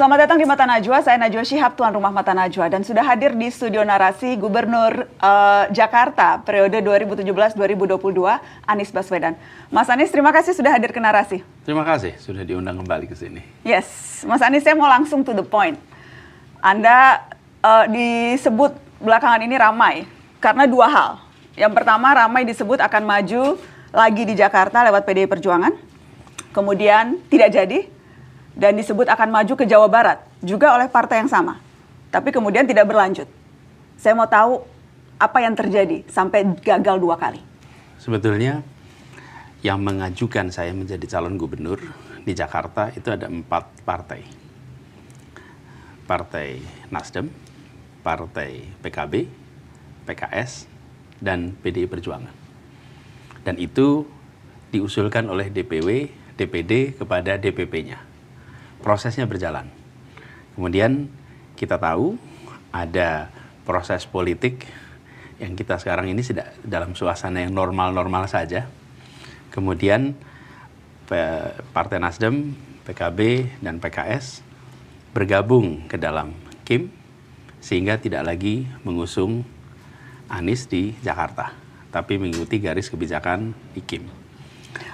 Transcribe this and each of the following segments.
Selamat datang di Mata Najwa, saya Najwa Shihab, tuan rumah Mata Najwa, dan sudah hadir di studio narasi Gubernur Jakarta periode 2017-2022, Anies Baswedan. Mas Anies, terima kasih sudah hadir ke narasi. Terima kasih sudah diundang kembali ke sini. Yes, Mas Anies, saya mau langsung to the point. Anda disebut belakangan ini ramai karena dua hal. Yang pertama, ramai disebut akan maju lagi di Jakarta lewat PDI Perjuangan, kemudian tidak jadi. Dan disebut akan maju ke Jawa Barat, juga oleh partai yang sama. Tapi kemudian tidak berlanjut. Saya mau tahu apa yang terjadi sampai gagal 2 kali. Sebetulnya yang mengajukan saya menjadi calon gubernur di Jakarta itu ada 4 partai. Partai Nasdem, Partai PKB, PKS, dan PDI Perjuangan. Dan itu diusulkan oleh DPW, DPD kepada DPP-nya. Prosesnya berjalan. Kemudian kita tahu ada proses politik yang kita sekarang ini tidak dalam suasana yang normal-normal saja. Kemudian Partai Nasdem, PKB, dan PKS bergabung ke dalam KIM sehingga tidak lagi mengusung Anies di Jakarta, tapi mengikuti garis kebijakan di KIM.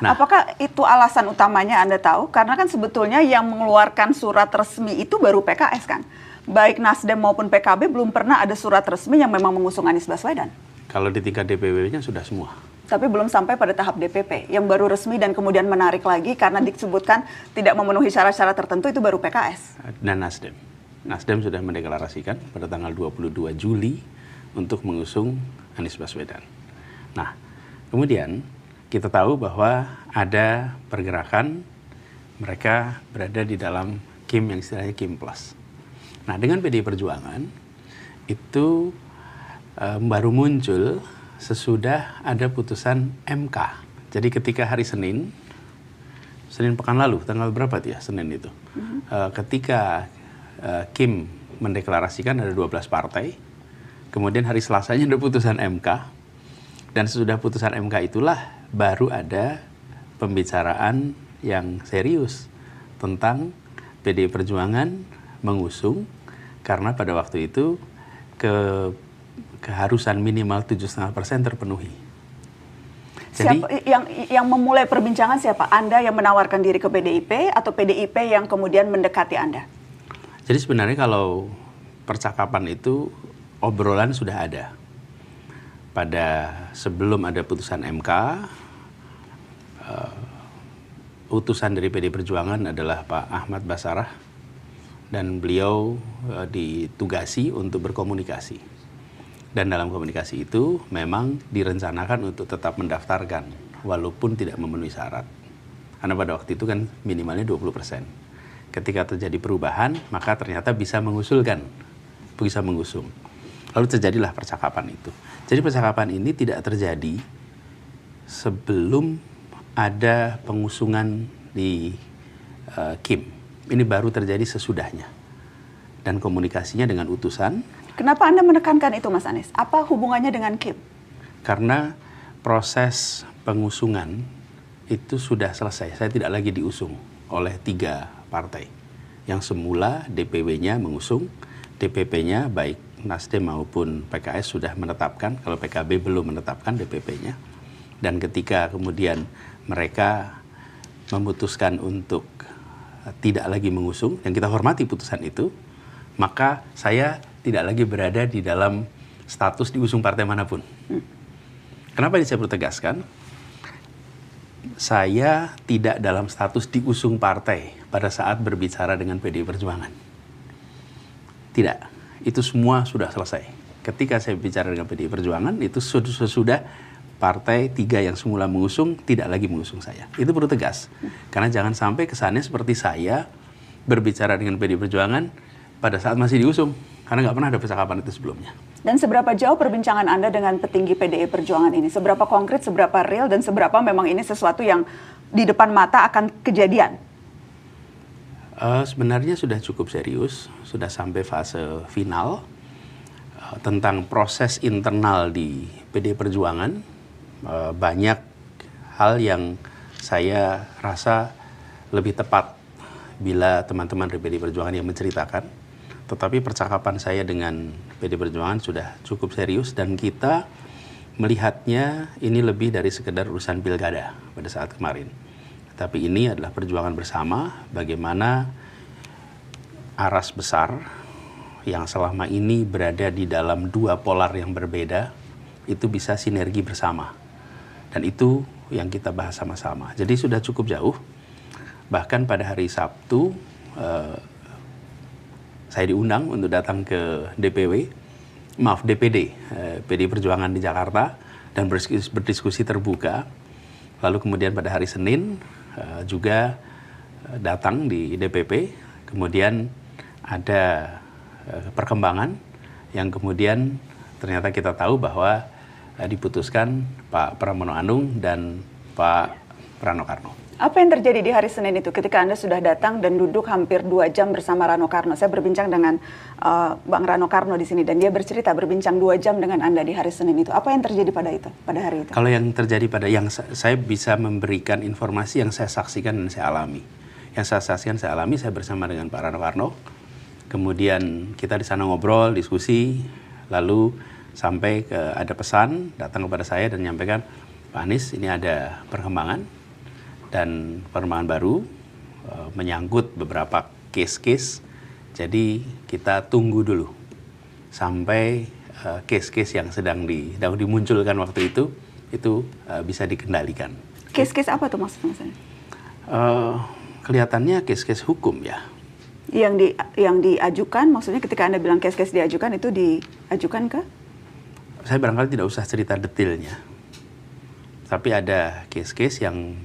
Nah, apakah itu alasan utamanya Anda tahu? Karena kan sebetulnya yang mengeluarkan surat resmi itu baru PKS kan? Baik Nasdem maupun PKB belum pernah ada surat resmi yang memang mengusung Anies Baswedan. Kalau di tingkat DPW-nya sudah semua. Tapi belum sampai pada tahap DPP. Yang baru resmi dan kemudian menarik lagi karena disebutkan tidak memenuhi syarat-syarat tertentu itu baru PKS. Dan Nasdem. Nasdem sudah mendeklarasikan pada tanggal 22 Juli untuk mengusung Anies Baswedan. Nah, kemudian kita tahu bahwa ada pergerakan mereka berada di dalam KIM yang istilahnya KIM Plus. Nah, dengan PDI Perjuangan itu baru muncul sesudah ada putusan MK. Jadi ketika hari Senin pekan lalu, tanggal berapa ya Senin itu? Ketika KIM mendeklarasikan ada 12 partai, kemudian hari Selasanya ada putusan MK, dan sesudah putusan MK itulah baru ada pembicaraan yang serius tentang PDI Perjuangan mengusung karena pada waktu itu keharusan minimal 7,5% terpenuhi. Jadi, siapa yang memulai perbincangan siapa? Anda yang menawarkan diri ke PDIP atau PDIP yang kemudian mendekati Anda? Jadi sebenarnya kalau percakapan itu obrolan sudah ada. Pada sebelum ada putusan MK, utusan dari PDI Perjuangan adalah Pak Ahmad Basarah, dan beliau ditugasi untuk berkomunikasi. Dan dalam komunikasi itu memang direncanakan untuk tetap mendaftarkan walaupun tidak memenuhi syarat. Karena pada waktu itu kan minimalnya 20%. Ketika terjadi perubahan, maka ternyata bisa mengusung. Lalu terjadilah percakapan itu. Jadi percakapan ini tidak terjadi sebelum ada pengusungan di KIM. Ini baru terjadi sesudahnya. Dan komunikasinya dengan utusan. Kenapa Anda menekankan itu, Mas Anies? Apa hubungannya dengan KIM? Karena proses pengusungan itu sudah selesai. Saya tidak lagi diusung oleh 3 partai. Yang semula DPW-nya mengusung, DPP-nya baik Nasdem maupun PKS sudah menetapkan, kalau PKB belum menetapkan DPP-nya. Dan ketika kemudian mereka memutuskan untuk tidak lagi mengusung, yang kita hormati putusan itu, maka saya tidak lagi berada di dalam status diusung partai manapun. Kenapa ini saya perlu tegaskan? Saya tidak dalam status diusung partai pada saat berbicara dengan PDI Perjuangan. Tidak. Itu semua sudah selesai. Ketika saya bicara dengan PDI Perjuangan, itu sudah partai 3 yang semula mengusung tidak lagi mengusung saya. Itu perlu tegas. Karena jangan sampai kesannya seperti saya berbicara dengan PDI Perjuangan pada saat masih diusung. Karena nggak pernah ada percakapan itu sebelumnya. Dan seberapa jauh perbincangan Anda dengan petinggi PDI Perjuangan ini? Seberapa konkret, seberapa real, dan seberapa memang ini sesuatu yang di depan mata akan kejadian? Sebenarnya sudah cukup serius, sudah sampai fase final tentang proses internal di PDI Perjuangan. Banyak hal yang saya rasa lebih tepat bila teman-teman dari PDI Perjuangan yang menceritakan, tetapi percakapan saya dengan PDI Perjuangan sudah cukup serius dan kita melihatnya ini lebih dari sekedar urusan pilkada pada saat kemarin. Tapi ini adalah perjuangan bersama bagaimana aras besar yang selama ini berada di dalam dua polar yang berbeda itu bisa sinergi bersama. Dan itu yang kita bahas sama-sama. Jadi sudah cukup jauh. Bahkan pada hari Sabtu saya diundang untuk datang ke DPD PDI Perjuangan di Jakarta dan berdiskusi terbuka. Lalu kemudian pada hari Senin juga datang di DPP. Kemudian ada perkembangan yang kemudian ternyata kita tahu bahwa diputuskan Pak Pramono Anung dan Pak Rano Karno. Apa yang terjadi di hari Senin itu ketika Anda sudah datang dan duduk hampir 2 jam bersama Rano Karno? Saya berbincang dengan Bang Rano Karno di sini dan dia bercerita berbincang 2 jam dengan Anda di hari Senin itu. Apa yang terjadi pada hari itu? Kalau yang terjadi yang saya bisa memberikan informasi yang saya saksikan dan saya alami. Yang saya saksikan, saya alami, saya bersama dengan Pak Rano Karno. Kemudian kita di sana ngobrol, diskusi, lalu sampai ada pesan datang kepada saya dan menyampaikan, Pak Anies ini ada perkembangan. Dan perkembangan baru menyangkut beberapa case-case, jadi kita tunggu dulu sampai case-case yang sedang dimunculkan waktu itu bisa dikendalikan. Case-case apa tuh maksudnya? Kelihatannya case-case hukum ya. Yang diajukan, maksudnya ketika Anda bilang case-case diajukan, itu diajukan ke? Saya barangkali tidak usah cerita detailnya, tapi ada case-case yang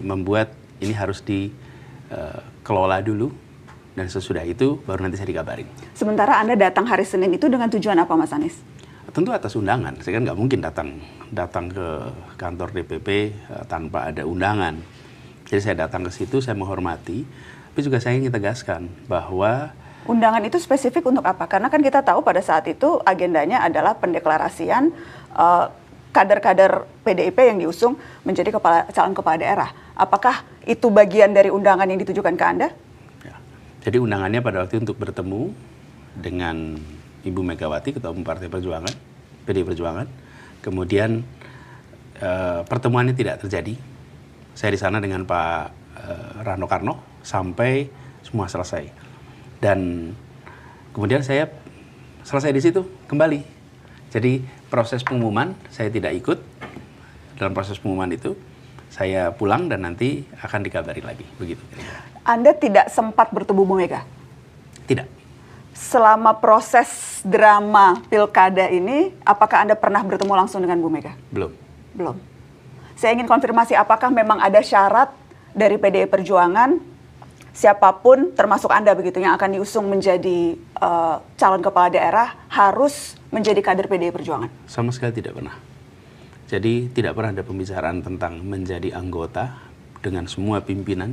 membuat ini harus dikelola dulu dan sesudah itu baru nanti saya dikabarin. Sementara Anda datang hari Senin itu dengan tujuan apa, Mas Anies? Tentu atas undangan. Saya kan nggak mungkin datang ke kantor DPP tanpa ada undangan. Jadi saya datang ke situ, saya menghormati, tapi juga saya ingin tegaskan bahwa undangan itu spesifik untuk apa? Karena kan kita tahu pada saat itu agendanya adalah pendeklarasian kader-kader PDIP yang diusung menjadi calon kepala daerah. Apakah itu bagian dari undangan yang ditujukan ke Anda? Ya. Jadi undangannya pada waktu itu untuk bertemu dengan Ibu Megawati, Ketua Umum Partai Perjuangan, PDI Perjuangan. Kemudian pertemuannya tidak terjadi. Saya di sana dengan Pak Rano Karno sampai semua selesai. Dan kemudian saya selesai di situ kembali. Jadi proses pengumuman saya tidak ikut. Dalam proses pengumuman itu saya pulang dan nanti akan dikabari lagi, begitu. Anda tidak sempat bertemu Bu Mega? Tidak. Selama proses drama pilkada ini, apakah Anda pernah bertemu langsung dengan Bu Mega? Belum. Belum. Saya ingin konfirmasi apakah memang ada syarat dari PDI Perjuangan siapapun termasuk Anda begitu yang akan diusung menjadi calon kepala daerah harus menjadi kader PDI Perjuangan? Sama sekali tidak pernah. Jadi tidak pernah ada pembicaraan tentang menjadi anggota dengan semua pimpinan.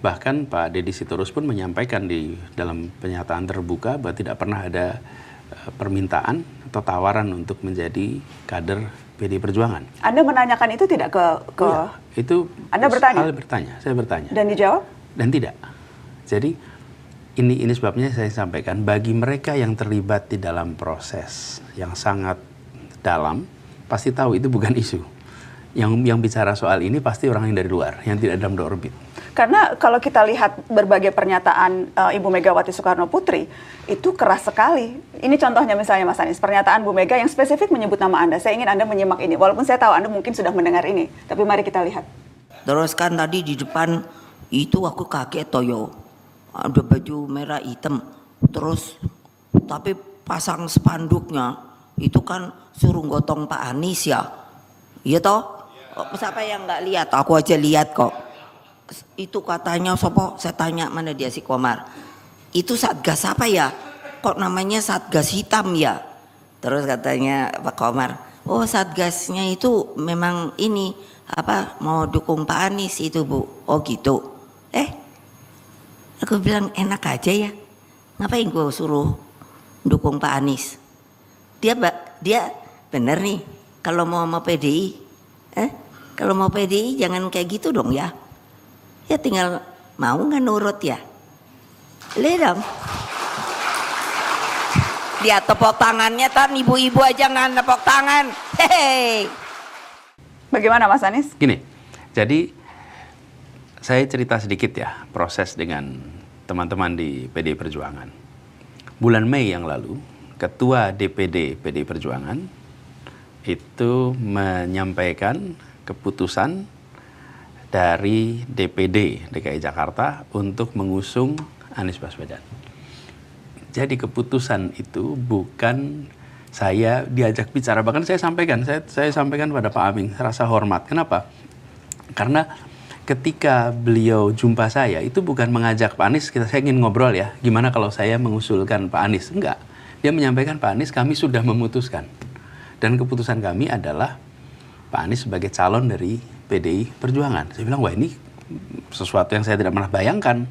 Bahkan Pak Deddy Sitorus pun menyampaikan di dalam pernyataan terbuka bahwa tidak pernah ada permintaan atau tawaran untuk menjadi kader PDI Perjuangan. Anda menanyakan itu tidak ke Oh ya, itu Anda bertanya? Saya bertanya. Dan dijawab? Dan tidak. Jadi ini sebabnya saya sampaikan bagi mereka yang terlibat di dalam proses yang sangat dalam pasti tahu itu bukan isu. Yang bicara soal ini pasti orang yang dari luar, yang tidak dalam orbit. Karena kalau kita lihat berbagai pernyataan Ibu Megawati Soekarno Putri, itu keras sekali. Ini contohnya misalnya Mas Anies, pernyataan Bu Mega yang spesifik menyebut nama Anda. Saya ingin Anda menyimak ini, walaupun saya tahu Anda mungkin sudah mendengar ini. Tapi mari kita lihat. Terus kan tadi di depan itu aku kaget toyo. Ada baju merah hitam. Terus tapi pasang spanduknya itu kan suruh gotong Pak Anies ya. Iya toh? Siapa yang nggak lihat? Aku aja lihat kok. Itu katanya sopo, saya tanya mana dia si Komar. Itu Satgas apa ya? Kok namanya Satgas hitam ya? Terus katanya Pak Komar, oh Satgasnya itu memang ini apa mau dukung Pak Anies itu Bu. Oh gitu. Aku bilang enak aja ya. Ngapain gue suruh dukung Pak Anies? Dia bener nih kalau mau PDI, kalau mau PDI jangan kayak gitu dong ya. Ya tinggal Mau nggak nurut ya? Lihat dong. Dia tepuk tangannya, tan ibu-ibu aja nggak tepuk tangan. Hehehe. Bagaimana Mas Anies? Gini, jadi saya cerita sedikit ya proses dengan teman-teman di PDI Perjuangan. Bulan Mei yang lalu, Ketua DPD PDI Perjuangan itu menyampaikan keputusan dari DPD DKI Jakarta untuk mengusung Anies Baswedan. Jadi keputusan itu bukan saya diajak bicara, bahkan saya sampaikan pada Pak Aming rasa hormat. Kenapa? Karena ketika beliau jumpa saya itu bukan mengajak Pak Anies, saya ingin ngobrol ya, gimana kalau saya mengusulkan Pak Anies? Enggak. Dia menyampaikan, Pak Anies, kami sudah memutuskan. Dan keputusan kami adalah Pak Anies sebagai calon dari PDI Perjuangan. Saya bilang, wah ini sesuatu yang saya tidak pernah bayangkan.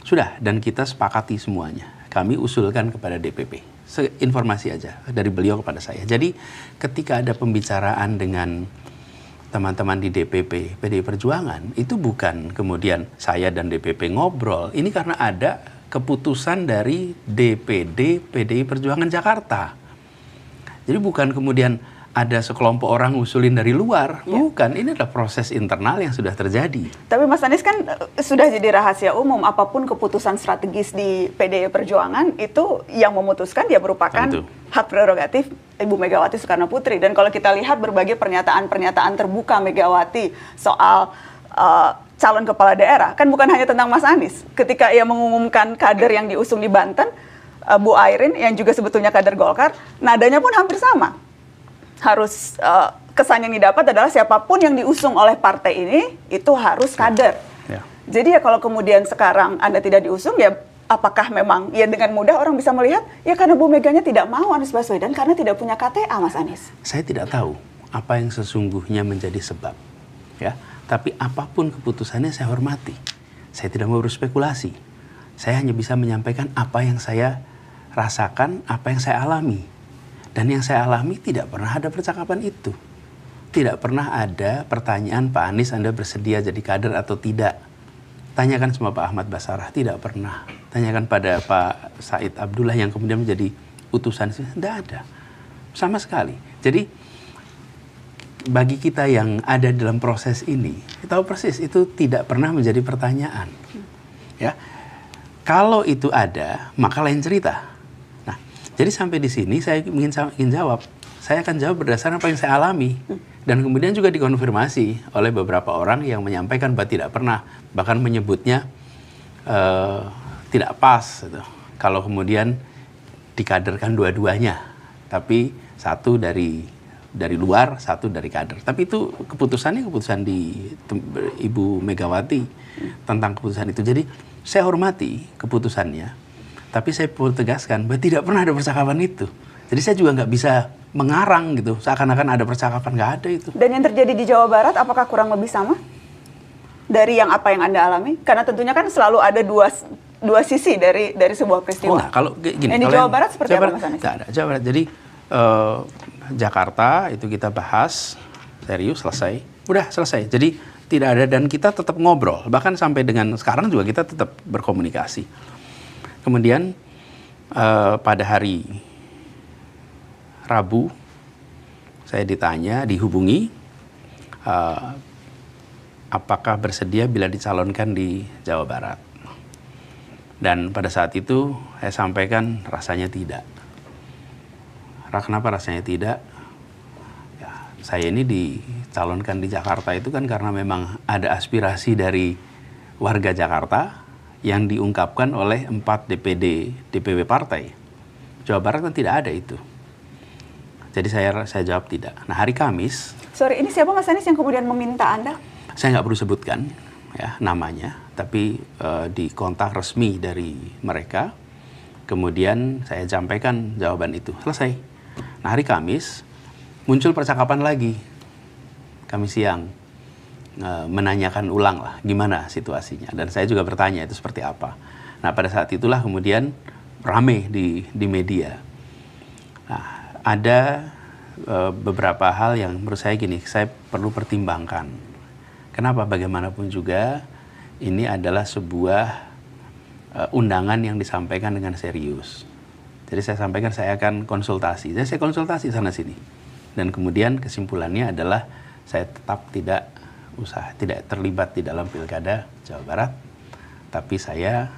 Sudah, dan kita sepakati semuanya. Kami usulkan kepada DPP. Informasi aja dari beliau kepada saya. Jadi ketika ada pembicaraan dengan teman-teman di DPP PDI Perjuangan, itu bukan kemudian saya dan DPP ngobrol. Ini karena ada keputusan dari DPD PDI Perjuangan Jakarta. Jadi bukan kemudian ada sekelompok orang usulin dari luar. Bukan, ini adalah proses internal yang sudah terjadi. Tapi Mas Anies kan sudah jadi rahasia umum, apapun keputusan strategis di PDI Perjuangan itu yang memutuskan dia merupakan hak prerogatif Ibu Megawati Soekarno Putri. Dan kalau kita lihat berbagai pernyataan-pernyataan terbuka Megawati soal calon kepala daerah, kan bukan hanya tentang Mas Anies. Ketika ia mengumumkan kader yang diusung di Banten, Bu Airin yang juga sebetulnya kader Golkar, nadanya pun hampir sama. Harus kesan yang didapat adalah siapapun yang diusung oleh partai ini itu harus kader. Ya. Jadi ya kalau kemudian sekarang Anda tidak diusung, ya apakah memang ya dengan mudah orang bisa melihat ya karena Bu Meganya tidak mau Anies Baswedan karena tidak punya KTA, Mas Anies? Saya tidak tahu apa yang sesungguhnya menjadi sebab, ya. Tapi apapun keputusannya saya hormati. Saya tidak mau berspekulasi. Saya hanya bisa menyampaikan apa yang saya rasakan, apa yang saya alami. Dan yang saya alami tidak pernah ada percakapan itu. Tidak pernah ada pertanyaan, Pak Anies Anda bersedia jadi kader atau tidak. Tanyakan sama Pak Ahmad Basarah, tidak pernah. Tanyakan pada Pak Said Abdullah yang kemudian menjadi utusan, tidak ada. Sama sekali. Jadi bagi kita yang ada dalam proses ini, kita tahu persis itu tidak pernah menjadi pertanyaan. Ya, kalau itu ada, maka lain cerita. Jadi sampai di sini saya ingin jawab. Saya akan jawab berdasarkan apa yang saya alami. Dan kemudian juga dikonfirmasi oleh beberapa orang yang menyampaikan bahwa tidak pernah. Bahkan menyebutnya tidak pas. Gitu. Kalau kemudian dikaderkan dua-duanya. Tapi satu dari luar, satu dari kader. Tapi itu keputusannya keputusan di Ibu Megawati tentang keputusan itu. Jadi saya hormati keputusannya. Tapi saya perlu tegaskan bahwa tidak pernah ada percakapan itu. Jadi saya juga nggak bisa mengarang gitu, seakan-akan ada percakapan, nggak ada itu. Dan yang terjadi di Jawa Barat, apakah kurang lebih sama dari yang apa yang Anda alami? Karena tentunya kan selalu ada dua sisi dari sebuah peristiwa. Oh, nah, kalau gini, di Jawa Barat seperti apa, Mas Anies? Nggak ada, Jawa Barat. Jadi Jakarta itu kita bahas serius, selesai. Udah selesai. Jadi tidak ada, dan kita tetap ngobrol. Bahkan sampai dengan sekarang juga kita tetap berkomunikasi. Kemudian pada hari Rabu saya dihubungi apakah bersedia bila dicalonkan di Jawa Barat. Dan pada saat itu saya sampaikan rasanya tidak. Kenapa rasanya tidak? Ya, saya ini dicalonkan di Jakarta itu kan karena memang ada aspirasi dari warga Jakarta yang diungkapkan oleh 4 DPW partai. Jawa Barat kan tidak ada itu. Jadi saya jawab tidak. Nah, hari Kamis. Sorry, ini siapa Mas Anies yang kemudian meminta Anda? Saya nggak perlu sebutkan ya namanya, tapi di kontak resmi dari mereka. Kemudian saya sampaikan jawaban itu. Selesai. Nah, hari Kamis muncul percakapan lagi. Kamis siang. Menanyakan ulang lah gimana situasinya, dan saya juga bertanya itu seperti apa. Nah, pada saat itulah kemudian rame di media. Nah, ada beberapa hal yang menurut saya gini, saya perlu pertimbangkan. Kenapa? Bagaimanapun juga ini adalah sebuah undangan yang disampaikan dengan serius. Jadi saya sampaikan saya akan konsultasi. Jadi saya konsultasi sana sini. Dan kemudian kesimpulannya adalah saya tetap tidak terlibat di dalam Pilkada Jawa Barat, tapi saya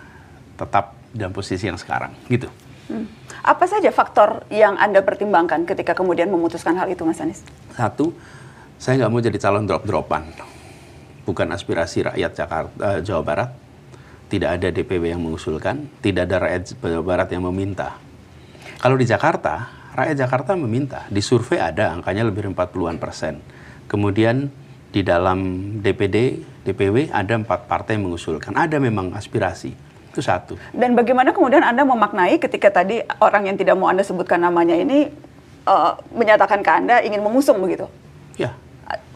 tetap dalam posisi yang sekarang, gitu. Apa saja faktor yang Anda pertimbangkan ketika kemudian memutuskan hal itu, Mas Anies? Satu, saya nggak mau jadi calon drop-dropan. Bukan aspirasi rakyat Jawa Barat. Tidak ada DPW yang mengusulkan, tidak ada rakyat Jawa Barat yang meminta. Kalau di Jakarta, rakyat Jakarta meminta. Di survei ada, angkanya lebih dari 40-an%. Kemudian di dalam DPD, DPW ada 4 partai yang mengusulkan. Ada memang aspirasi. Itu satu. Dan bagaimana kemudian Anda memaknai ketika tadi orang yang tidak mau Anda sebutkan namanya ini menyatakan ke Anda ingin mengusung begitu? Ya.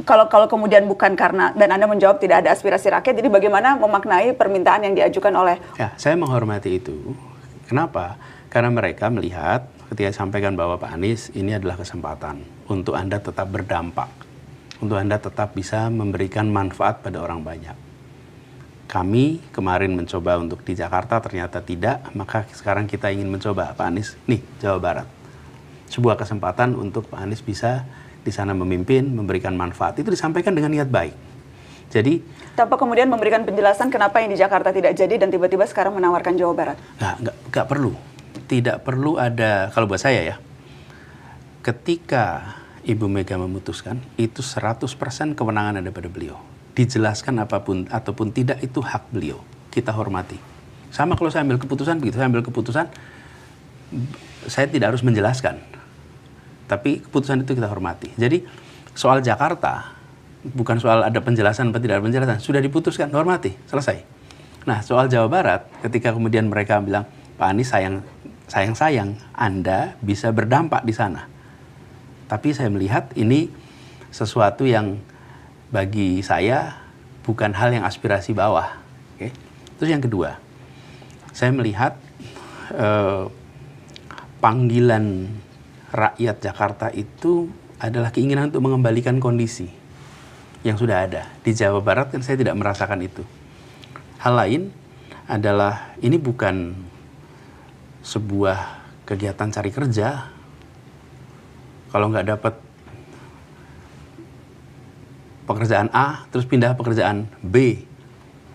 Kalau kemudian bukan karena, dan Anda menjawab tidak ada aspirasi rakyat, jadi bagaimana memaknai permintaan yang diajukan oleh... Ya, saya menghormati itu. Kenapa? Karena mereka melihat ketika sampaikan bahwa Pak Anies ini adalah kesempatan untuk Anda tetap berdampak. Untuk Anda tetap bisa memberikan manfaat pada orang banyak. Kami kemarin mencoba untuk di Jakarta, ternyata tidak, maka sekarang kita ingin mencoba Pak Anies, nih Jawa Barat. Sebuah kesempatan untuk Pak Anies bisa di sana memimpin, memberikan manfaat. Itu disampaikan dengan niat baik. Jadi tanpa kemudian memberikan penjelasan kenapa yang di Jakarta tidak jadi dan tiba-tiba sekarang menawarkan Jawa Barat. Nggak perlu. Tidak perlu ada, kalau buat saya ya, ketika Ibu Mega memutuskan, itu 100% kewenangan ada pada beliau. Dijelaskan apapun ataupun tidak, itu hak beliau. Kita hormati. Sama kalau saya ambil keputusan, begitu saya ambil keputusan, saya tidak harus menjelaskan. Tapi keputusan itu kita hormati. Jadi soal Jakarta, bukan soal ada penjelasan atau tidak ada penjelasan. Sudah diputuskan, hormati, selesai. Nah soal Jawa Barat, ketika kemudian mereka bilang, Pak Anies sayang Anda bisa berdampak di sana. Tapi saya melihat ini sesuatu yang bagi saya bukan hal yang aspirasi bawah. Okay? Terus yang kedua, saya melihat panggilan rakyat Jakarta itu adalah keinginan untuk mengembalikan kondisi yang sudah ada. Di Jawa Barat kan saya tidak merasakan itu. Hal lain adalah ini bukan sebuah kegiatan cari kerja. Kalau nggak dapat pekerjaan A, terus pindah pekerjaan B,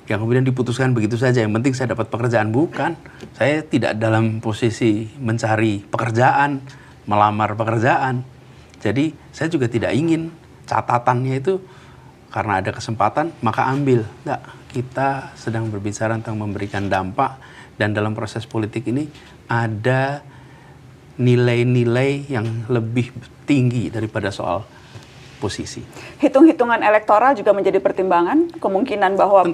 yang kemudian diputuskan begitu saja, yang penting saya dapat pekerjaan. Bukan, saya tidak dalam posisi mencari pekerjaan, melamar pekerjaan. Jadi saya juga tidak ingin catatannya itu karena ada kesempatan maka ambil. Enggak, kita sedang berbicara tentang memberikan dampak, dan dalam proses politik ini ada nilai-nilai yang lebih tinggi daripada soal posisi. Hitung-hitungan elektoral juga menjadi pertimbangan, kemungkinan bahwa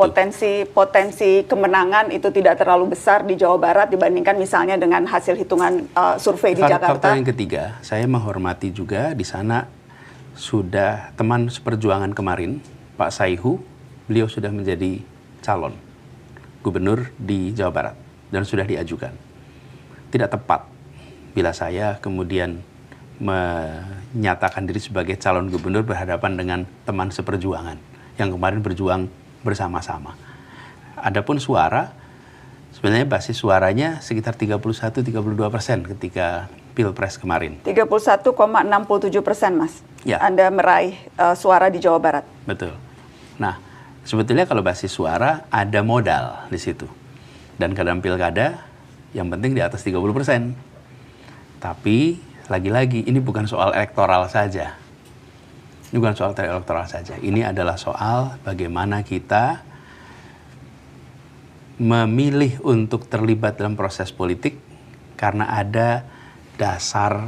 potensi kemenangan itu tidak terlalu besar di Jawa Barat dibandingkan misalnya dengan hasil hitungan survei di Jakarta. Faktor yang ketiga, saya menghormati juga di sana sudah teman seperjuangan kemarin, Pak Saihu, beliau sudah menjadi calon gubernur di Jawa Barat dan sudah diajukan. Tidak tepat bila saya kemudian menyatakan diri sebagai calon gubernur berhadapan dengan teman seperjuangan yang kemarin berjuang bersama-sama. Adapun suara, sebenarnya basis suaranya sekitar 31-32% ketika Pilpres kemarin. 31,67%, Mas. Ya. Anda meraih suara di Jawa Barat. Betul. Nah, sebetulnya kalau basis suara ada modal di situ. Dan dalam pilkada yang penting di atas 30%. Tapi lagi-lagi ini bukan soal elektoral saja. Ini bukan soal elektoral saja. Ini adalah soal bagaimana kita memilih untuk terlibat dalam proses politik karena ada dasar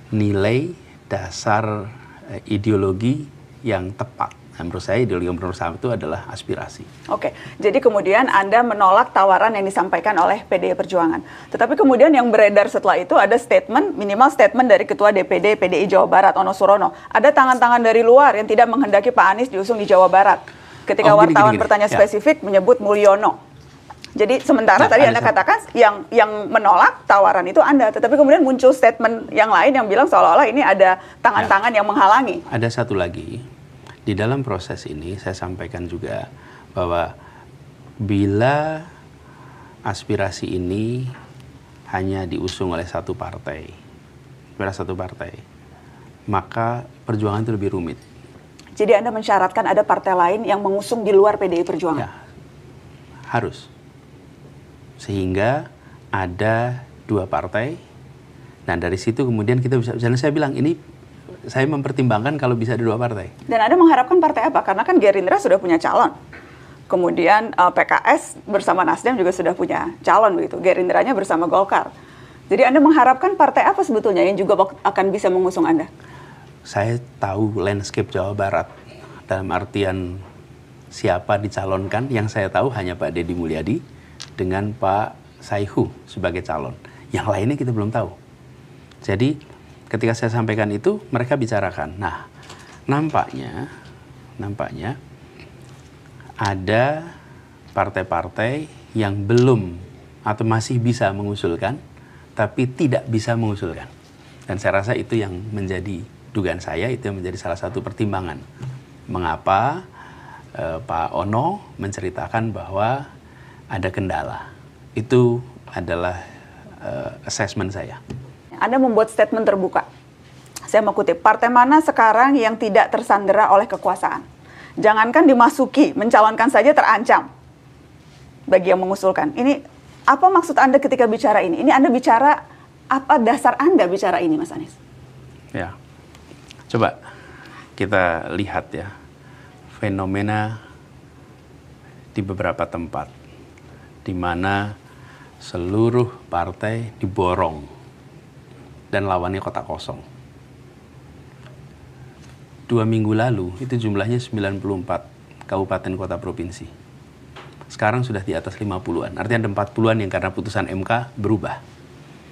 nilai, dasar ideologi yang tepat. Nah, menurut saya ideologi yang nomor satu itu adalah aspirasi. Oke, jadi kemudian Anda menolak tawaran yang disampaikan oleh PDI Perjuangan. Tetapi kemudian yang beredar setelah itu ada statement, minimal statement dari Ketua DPD PDI Jawa Barat, Ono Surono. Ada tangan-tangan dari luar yang tidak menghendaki Pak Anies diusung di Jawa Barat. Ketika wartawan bertanya spesifik menyebut Mulyono. Jadi sementara tadi Anda katakan yang menolak tawaran itu Anda. Tetapi kemudian muncul statement yang lain yang bilang seolah-olah ini ada tangan-tangan yang menghalangi. Ada satu lagi. Di dalam proses ini saya sampaikan juga bahwa bila aspirasi ini hanya diusung oleh satu partai, maka perjuangan itu lebih rumit. Jadi Anda mensyaratkan ada partai lain yang mengusung di luar PDI Perjuangan? Ya, harus. Sehingga ada 2 partai, dan dari situ kemudian kita bisa, misalnya saya bilang ini, saya mempertimbangkan kalau bisa ada 2 partai. Dan Anda mengharapkan partai apa? Karena kan Gerindra sudah punya calon. Kemudian PKS bersama Nasdem juga sudah punya calon begitu. Gerindranya bersama Golkar. Jadi Anda mengharapkan partai apa sebetulnya yang juga akan bisa mengusung Anda? Saya tahu landscape Jawa Barat, dalam artian siapa dicalonkan, yang saya tahu hanya Pak Deddy Mulyadi dengan Pak Saihu sebagai calon. Yang lainnya kita belum tahu. Jadi ketika saya sampaikan itu, mereka bicarakan. Nah, nampaknya ada partai-partai yang belum atau masih bisa mengusulkan, tapi tidak bisa mengusulkan. Dan saya rasa itu yang menjadi dugaan saya, itu yang menjadi salah satu pertimbangan mengapa Pak Ono menceritakan bahwa ada kendala. Itu adalah assessment saya. Anda membuat statement terbuka. Saya mau kutip, partai mana sekarang yang tidak tersandera oleh kekuasaan? Jangankan dimasuki, mencalonkan saja terancam bagi yang mengusulkan. Ini apa maksud Anda ketika bicara ini? Ini Anda bicara, apa dasar Anda bicara ini, Mas Anies? Ya. Coba kita lihat ya, fenomena di beberapa tempat di mana seluruh partai diborong dan lawannya kotak kosong. 2 minggu lalu itu jumlahnya 94 kabupaten kota provinsi. Sekarang sudah di atas 50-an. Artinya ada 40-an yang karena putusan MK berubah.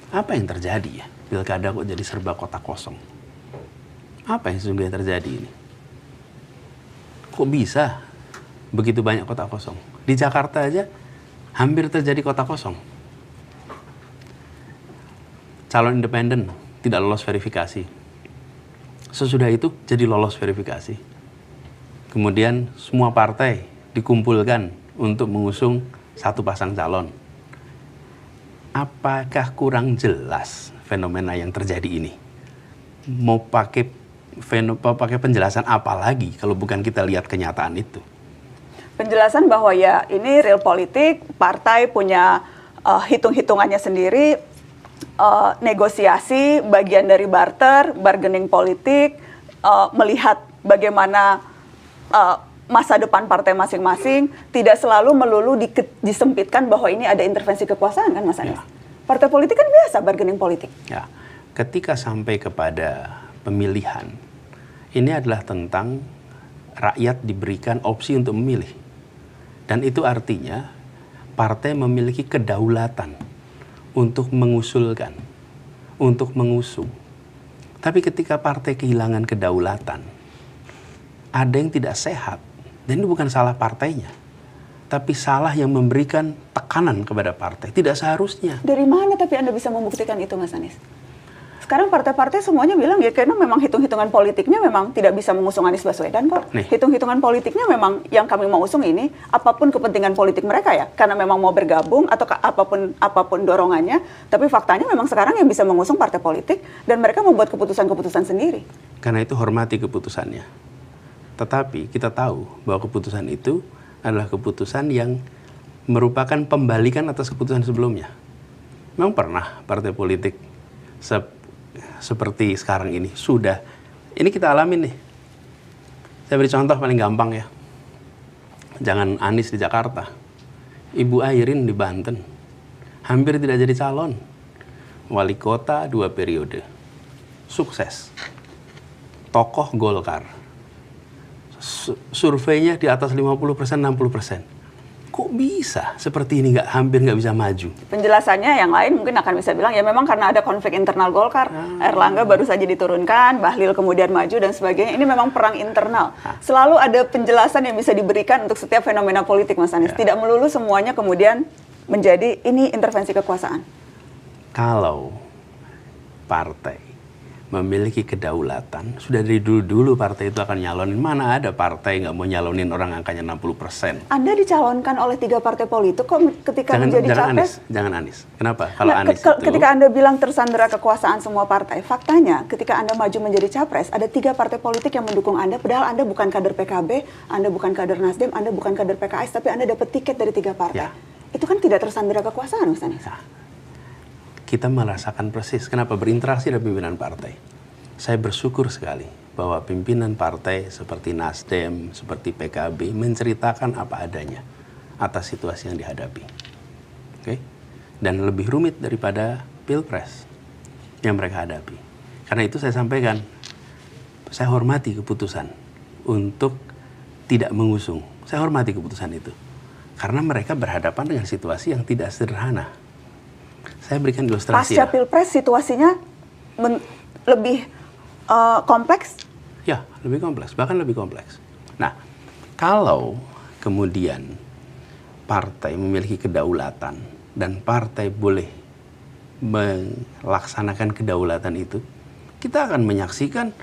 Apa yang terjadi ya? Pilkada kok jadi serba kotak kosong. Apa yang sesungguhnya terjadi ini? Kok bisa begitu banyak kotak kosong? Di Jakarta aja hampir terjadi kotak kosong. Calon independen tidak lolos verifikasi. Sesudah itu jadi lolos verifikasi. Kemudian semua partai dikumpulkan untuk mengusung satu pasang calon. Apakah kurang jelas fenomena yang terjadi ini? Mau pakai penjelasan apa lagi kalau bukan kita lihat kenyataan itu? Penjelasan bahwa ya ini real politik, partai punya hitung-hitungannya sendiri, negosiasi, bagian dari bargaining politik, melihat bagaimana masa depan partai masing-masing, tidak selalu melulu disempitkan bahwa ini ada intervensi kekuasaan kan Mas Anies? Ya. Partai politik kan biasa bargaining politik. Ya, ketika sampai kepada pemilihan, ini adalah tentang rakyat diberikan opsi untuk memilih. Dan itu artinya partai memiliki kedaulatan untuk mengusulkan, untuk mengusung. Tapi ketika partai kehilangan kedaulatan, ada yang tidak sehat. Dan itu bukan salah partainya, tapi salah yang memberikan tekanan kepada partai. Tidak seharusnya. Dari mana tapi Anda bisa membuktikan itu, Mas Anies? Sekarang partai-partai semuanya bilang ya karena memang hitung-hitungan politiknya memang tidak bisa mengusung Anies Baswedan kok. Hitung-hitungan politiknya memang yang kami mau usung ini, apapun kepentingan politik mereka ya, karena memang mau bergabung atau apapun dorongannya, tapi faktanya memang sekarang yang bisa mengusung partai politik dan mereka membuat keputusan-keputusan sendiri. Karena itu hormati keputusannya. Tetapi kita tahu bahwa keputusan itu adalah keputusan yang merupakan pembalikan atas keputusan sebelumnya. Memang pernah partai politik seperti sekarang ini sudah, ini kita alamin nih. Saya beri contoh paling gampang ya. Jangan Anies di Jakarta, Ibu Airin di Banten, hampir tidak jadi calon. Wali kota 2 periode, sukses. Tokoh Golkar, surveinya di atas 50%, 60%. Kok bisa seperti ini hampir nggak bisa maju? Penjelasannya yang lain mungkin akan bisa bilang ya memang karena ada konflik internal Golkar. Erlangga baru saja diturunkan, Bahlil kemudian maju dan sebagainya. Ini memang perang internal. Selalu ada penjelasan yang bisa diberikan untuk setiap fenomena politik, Mas Anies. Tidak melulu semuanya kemudian menjadi ini intervensi kekuasaan. Kalau partai memiliki kedaulatan, sudah dari dulu-dulu partai itu akan nyalonin. Mana ada partai nggak mau nyalonin orang angkanya 60%. Anda dicalonkan oleh 3 partai politik kok ketika menjadi capres? Jangan Anies. Kenapa? Kalau Anies ketika Anda bilang tersandera kekuasaan semua partai, faktanya ketika Anda maju menjadi capres, ada 3 partai politik yang mendukung Anda, padahal Anda bukan kader PKB, Anda bukan kader Nasdem, Anda bukan kader PKS, tapi Anda dapat tiket dari 3 partai. Ya. Itu kan tidak tersandera kekuasaan, Mas Anies. Nah, kita merasakan persis kenapa berinteraksi dengan pimpinan partai. Saya bersyukur sekali bahwa pimpinan partai seperti Nasdem, seperti PKB menceritakan apa adanya atas situasi yang dihadapi. Oke? Dan lebih rumit daripada Pilpres yang mereka hadapi. Karena itu saya sampaikan, saya hormati keputusan untuk tidak mengusung. Saya hormati keputusan itu. Karena mereka berhadapan dengan situasi yang tidak sederhana. Saya berikan ilustrasi. Pasca Pilpres situasinya lebih kompleks? Ya, lebih kompleks, bahkan lebih kompleks. Nah, kalau kemudian partai memiliki kedaulatan dan partai boleh melaksanakan kedaulatan itu, kita akan menyaksikan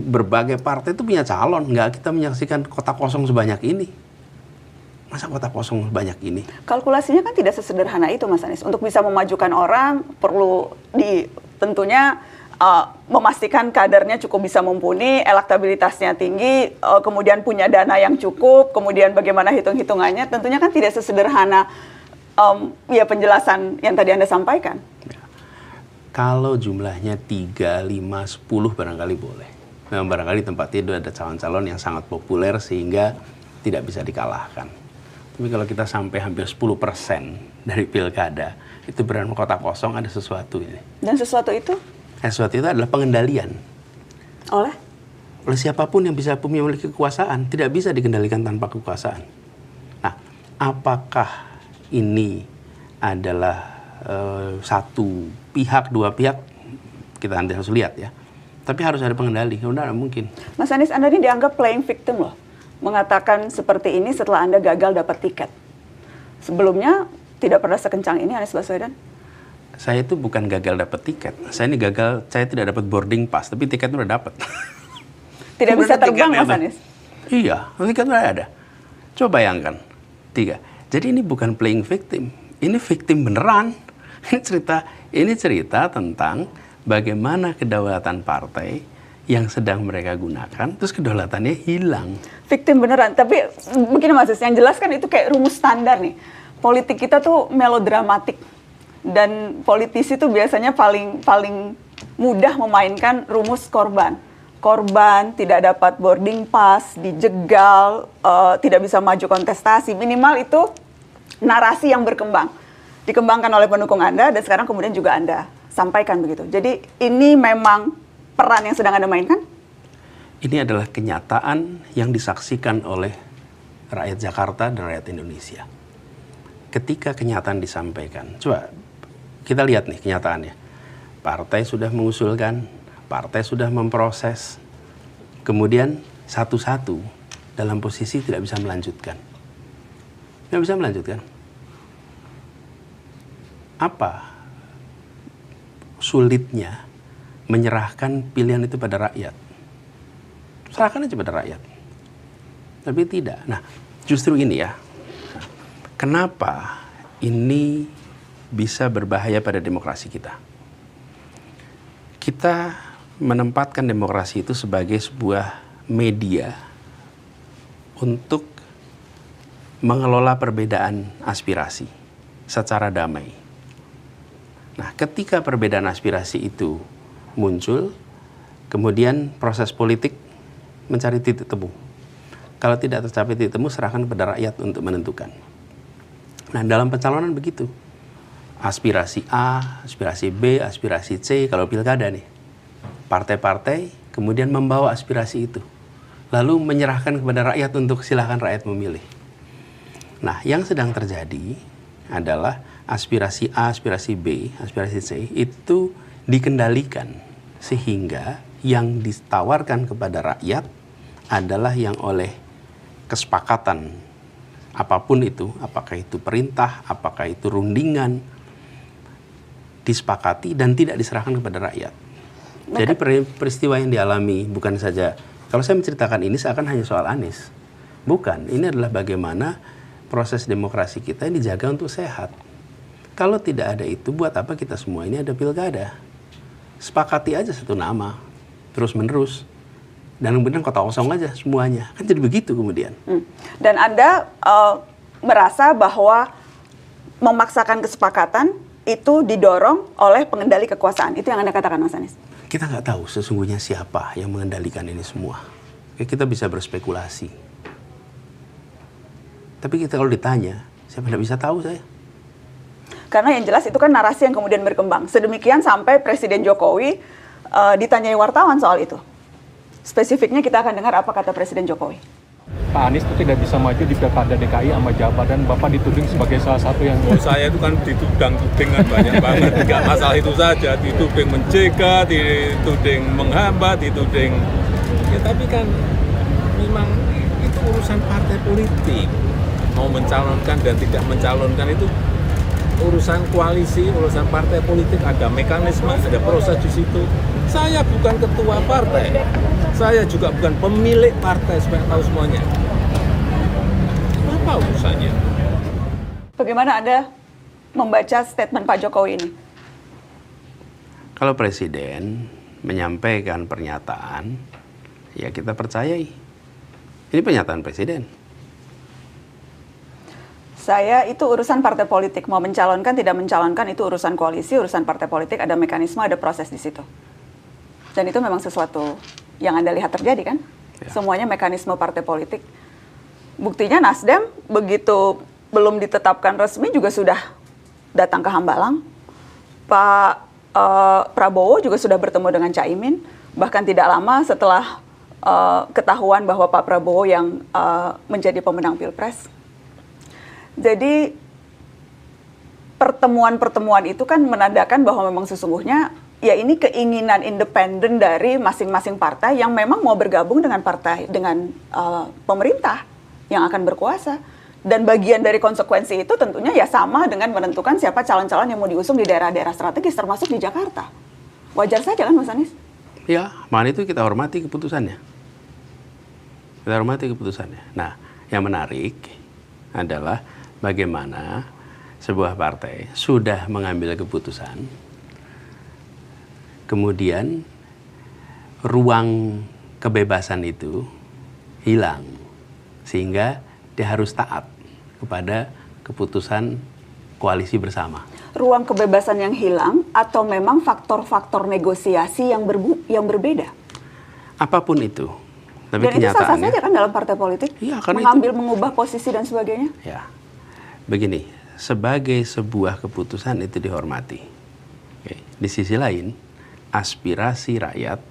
berbagai partai itu punya calon. Nggak kita menyaksikan kota kosong sebanyak ini. Masa kota kosong banyak ini? Kalkulasinya kan tidak sesederhana itu, Mas Anies. Untuk bisa memajukan orang, perlu tentunya memastikan kadernya cukup bisa mumpuni, elektabilitasnya tinggi, kemudian punya dana yang cukup, kemudian bagaimana hitung-hitungannya, tentunya kan tidak sesederhana ya penjelasan yang tadi Anda sampaikan. Ya. Kalau jumlahnya 3, 5, 10 barangkali boleh. Memang barangkali tempat itu ada calon-calon yang sangat populer sehingga tidak bisa dikalahkan. Tapi kalau kita sampai hampir 10% dari pilkada, itu berarti kota kosong ada sesuatu ini. Dan sesuatu itu? Sesuatu itu adalah pengendalian. Oleh siapapun yang bisa memiliki kekuasaan, tidak bisa dikendalikan tanpa kekuasaan. Nah, apakah ini adalah satu pihak, dua pihak? Kita nanti harus lihat ya. Tapi harus ada pengendali, tidak mungkin. Mas Anies, Anda ini dianggap playing victim loh. Mengatakan seperti ini setelah Anda gagal dapat tiket. Sebelumnya tidak pernah sekencang ini Anies Baswedan. Saya itu bukan gagal dapat tiket. Saya ini gagal, saya tidak dapat boarding pass, tapi tiketnya udah dapat. Tidak bisa terbang, Mas Anies? Iya, tiket udah ada. Coba bayangkan. 3. Jadi ini bukan playing victim. Ini victim beneran. Ini cerita tentang bagaimana kedaulatan partai yang sedang mereka gunakan, terus kedaulatannya hilang. Victim beneran, tapi begini Mas, yang jelas kan itu kayak rumus standar nih. Politik kita tuh melodramatik, dan politisi tuh biasanya paling mudah memainkan rumus korban. Korban tidak dapat boarding pass, dijegal, tidak bisa maju kontestasi. Minimal itu narasi yang berkembang. Dikembangkan oleh pendukung Anda, dan sekarang kemudian juga Anda sampaikan begitu. Jadi ini memang peran yang sedang Anda mainkan? Ini adalah kenyataan yang disaksikan oleh rakyat Jakarta dan rakyat Indonesia. Ketika kenyataan disampaikan, coba kita lihat nih kenyataannya. Partai sudah mengusulkan, partai sudah memproses, kemudian satu-satu dalam posisi tidak bisa melanjutkan. Tidak bisa melanjutkan. Apa sulitnya menyerahkan pilihan itu pada rakyat? Serahkan aja pada rakyat. Tapi tidak. Nah, justru ini ya. Kenapa ini bisa berbahaya pada demokrasi kita? Kita menempatkan demokrasi itu sebagai sebuah media untuk mengelola perbedaan aspirasi secara damai. Nah, ketika perbedaan aspirasi itu muncul, kemudian proses politik mencari titik temu. Kalau tidak tercapai titik temu, serahkan kepada rakyat untuk menentukan. Nah, dalam pencalonan begitu. Aspirasi A, aspirasi B, aspirasi C, kalau pilkada nih. Partai-partai kemudian membawa aspirasi itu. Lalu menyerahkan kepada rakyat untuk silakan rakyat memilih. Nah, yang sedang terjadi adalah aspirasi A, aspirasi B, aspirasi C itu dikendalikan. Sehingga yang ditawarkan kepada rakyat adalah yang oleh kesepakatan apapun itu, apakah itu perintah, apakah itu rundingan, disepakati dan tidak diserahkan kepada rakyat. Jadi peristiwa yang dialami bukan saja, kalau saya menceritakan ini seakan hanya soal Anies. Bukan, ini adalah bagaimana proses demokrasi kita yang dijaga untuk sehat. Kalau tidak ada itu, buat apa kita semua ini ada pilkada? Sepakati aja satu nama, terus menerus. Dan kemudian kota kosong aja semuanya. Kan jadi begitu kemudian. Dan Anda merasa bahwa memaksakan kesepakatan itu didorong oleh pengendali kekuasaan. Itu yang Anda katakan, Mas Anies? Kita nggak tahu sesungguhnya siapa yang mengendalikan ini semua. Kita bisa berspekulasi. Tapi kita kalau ditanya, saya tidak bisa tahu saya. Karena yang jelas itu kan narasi yang kemudian berkembang. Sedemikian sampai Presiden Jokowi ditanyai wartawan soal itu. Spesifiknya kita akan dengar apa kata Presiden Jokowi. Pak Anies itu tidak bisa maju di Pilkada DKI sama Jabar dan Bapak dituding sebagai salah satu yang... Oh, saya itu kan dituding-tudingan banyak banget, nggak masalah itu saja, dituding mencegah, dituding menghambat, dituding... Ya tapi kan memang itu urusan partai politik. Mau mencalonkan dan tidak mencalonkan itu urusan koalisi, urusan partai politik, ada mekanisme, ada proses di situ. Saya bukan ketua partai, saya juga bukan pemilik partai, supaya tahu semuanya. Apa urusannya? Bagaimana Anda membaca statement Pak Jokowi ini? Kalau Presiden menyampaikan pernyataan, ya kita percayai. Ini pernyataan Presiden. Saya itu urusan partai politik. Mau mencalonkan, tidak mencalonkan, itu urusan koalisi, urusan partai politik, ada mekanisme, ada proses di situ. Dan itu memang sesuatu yang Anda lihat terjadi kan? Ya. Semuanya mekanisme partai politik. Buktinya Nasdem begitu belum ditetapkan resmi juga sudah datang ke Hambalang. Pak Prabowo juga sudah bertemu dengan Caimin. Bahkan tidak lama setelah ketahuan bahwa Pak Prabowo yang menjadi pemenang Pilpres. Jadi pertemuan-pertemuan itu kan menandakan bahwa memang sesungguhnya ya ini keinginan independen dari masing-masing partai yang memang mau bergabung dengan partai, dengan pemerintah yang akan berkuasa. Dan bagian dari konsekuensi itu tentunya ya sama dengan menentukan siapa calon-calon yang mau diusung di daerah-daerah strategis termasuk di Jakarta. Wajar saja kan Mas Anies? Ya, makanya itu kita hormati keputusannya. Kita hormati keputusannya. Nah, yang menarik adalah bagaimana sebuah partai sudah mengambil keputusan, kemudian ruang kebebasan itu hilang, sehingga dia harus taat kepada keputusan koalisi bersama. Ruang kebebasan yang hilang atau memang faktor-faktor negosiasi yang berbeda? Apapun itu. Tapi dan itu sah-sah saja kan dalam partai politik? Iya, karena mengambil, mengubah posisi dan sebagainya? Ya, begini, sebagai sebuah keputusan itu dihormati. Oke. Di sisi lain, aspirasi rakyat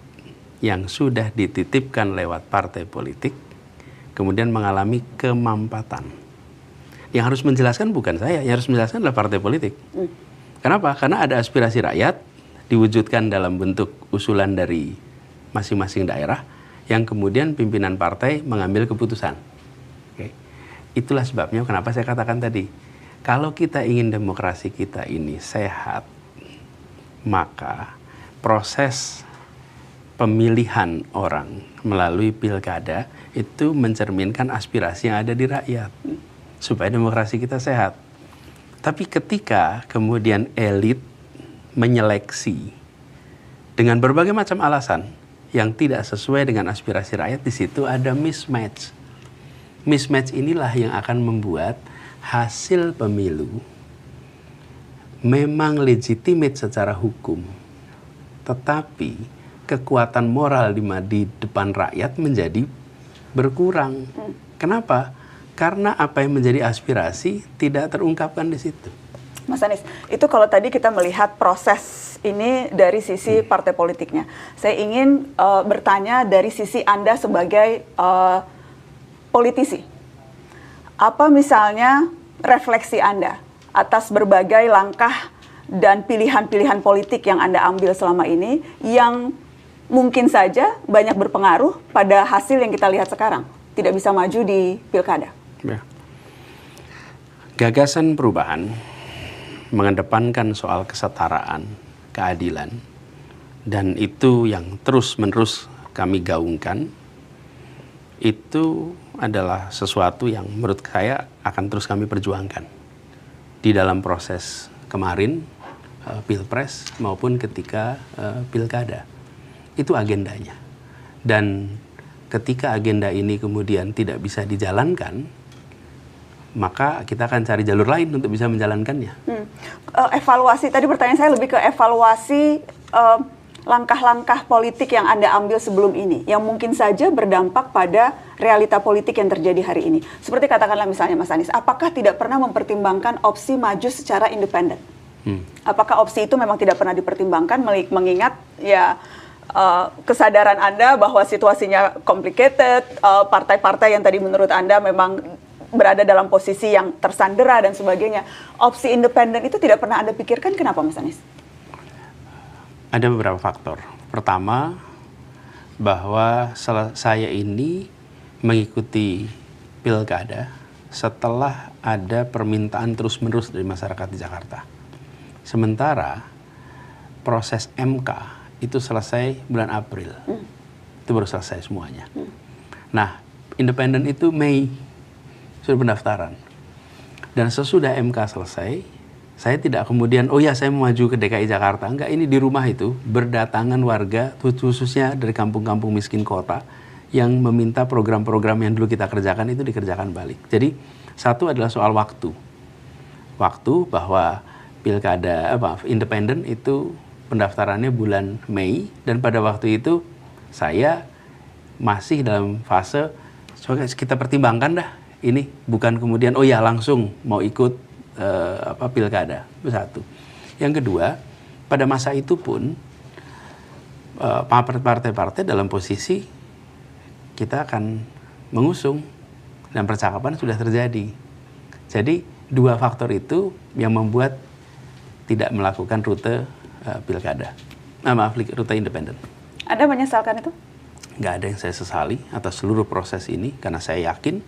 yang sudah dititipkan lewat partai politik, kemudian mengalami kemampatan. Yang harus menjelaskan bukan saya, yang harus menjelaskan adalah partai politik. Kenapa? Karena ada aspirasi rakyat diwujudkan dalam bentuk usulan dari masing-masing daerah, yang kemudian pimpinan partai mengambil keputusan. Oke. Itulah sebabnya kenapa saya katakan tadi, kalau kita ingin demokrasi kita ini sehat, maka proses pemilihan orang melalui pilkada itu mencerminkan aspirasi yang ada di rakyat, supaya demokrasi kita sehat. Tapi ketika kemudian elit menyeleksi dengan berbagai macam alasan yang tidak sesuai dengan aspirasi rakyat, di situ ada mismatch. Mismatch inilah yang akan membuat hasil pemilu memang legitimate secara hukum, tetapi kekuatan moral di depan rakyat menjadi berkurang. Kenapa? Karena apa yang menjadi aspirasi tidak terungkapkan di situ. Mas Anies, itu kalau tadi kita melihat proses ini dari sisi partai politiknya. Saya ingin bertanya dari sisi Anda sebagai politisi. Apa misalnya refleksi Anda atas berbagai langkah dan pilihan-pilihan politik yang Anda ambil selama ini yang mungkin saja banyak berpengaruh pada hasil yang kita lihat sekarang, tidak bisa maju di pilkada? Ya. Gagasan perubahan mengedepankan soal kesetaraan, keadilan, dan itu yang terus-menerus kami gaungkan, itu adalah sesuatu yang menurut saya akan terus kami perjuangkan di dalam proses kemarin, Pilpres maupun ketika Pilkada. Itu agendanya. Dan ketika agenda ini kemudian tidak bisa dijalankan, maka kita akan cari jalur lain untuk bisa menjalankannya. Evaluasi, tadi pertanyaan saya lebih ke evaluasi langkah-langkah politik yang Anda ambil sebelum ini, yang mungkin saja berdampak pada realita politik yang terjadi hari ini. Seperti katakanlah misalnya Mas Anies, apakah tidak pernah mempertimbangkan opsi maju secara independen? Apakah opsi itu memang tidak pernah dipertimbangkan, mengingat ya kesadaran Anda bahwa situasinya complicated, partai-partai yang tadi menurut Anda memang berada dalam posisi yang tersandera dan sebagainya. Opsi independen itu tidak pernah Anda pikirkan, kenapa Mas Anies? Ada beberapa faktor. Pertama, bahwa saya ini mengikuti pilkada setelah ada permintaan terus-menerus dari masyarakat di Jakarta. Sementara proses MK itu selesai bulan April. Itu baru selesai semuanya. Nah, independen itu Mei, sudah pendaftaran. Dan sesudah MK selesai, saya tidak kemudian, oh ya saya mau maju ke DKI Jakarta. Enggak, ini di rumah itu berdatangan warga, khususnya dari kampung-kampung miskin kota, yang meminta program-program yang dulu kita kerjakan itu dikerjakan balik. Jadi, satu adalah soal waktu. Waktu bahwa pilkada, independen itu pendaftarannya bulan Mei, dan pada waktu itu saya masih dalam fase, kita pertimbangkan dah, ini bukan kemudian, oh ya langsung mau ikut pilkada. Itu satu. Yang kedua, pada masa itu pun partai-partai dalam posisi kita akan mengusung dan percakapan sudah terjadi. Jadi dua faktor itu yang membuat tidak melakukan rute pilkada. Rute independen. Anda menyesalkan itu? Nggak ada yang saya sesali atas seluruh proses ini, karena saya yakin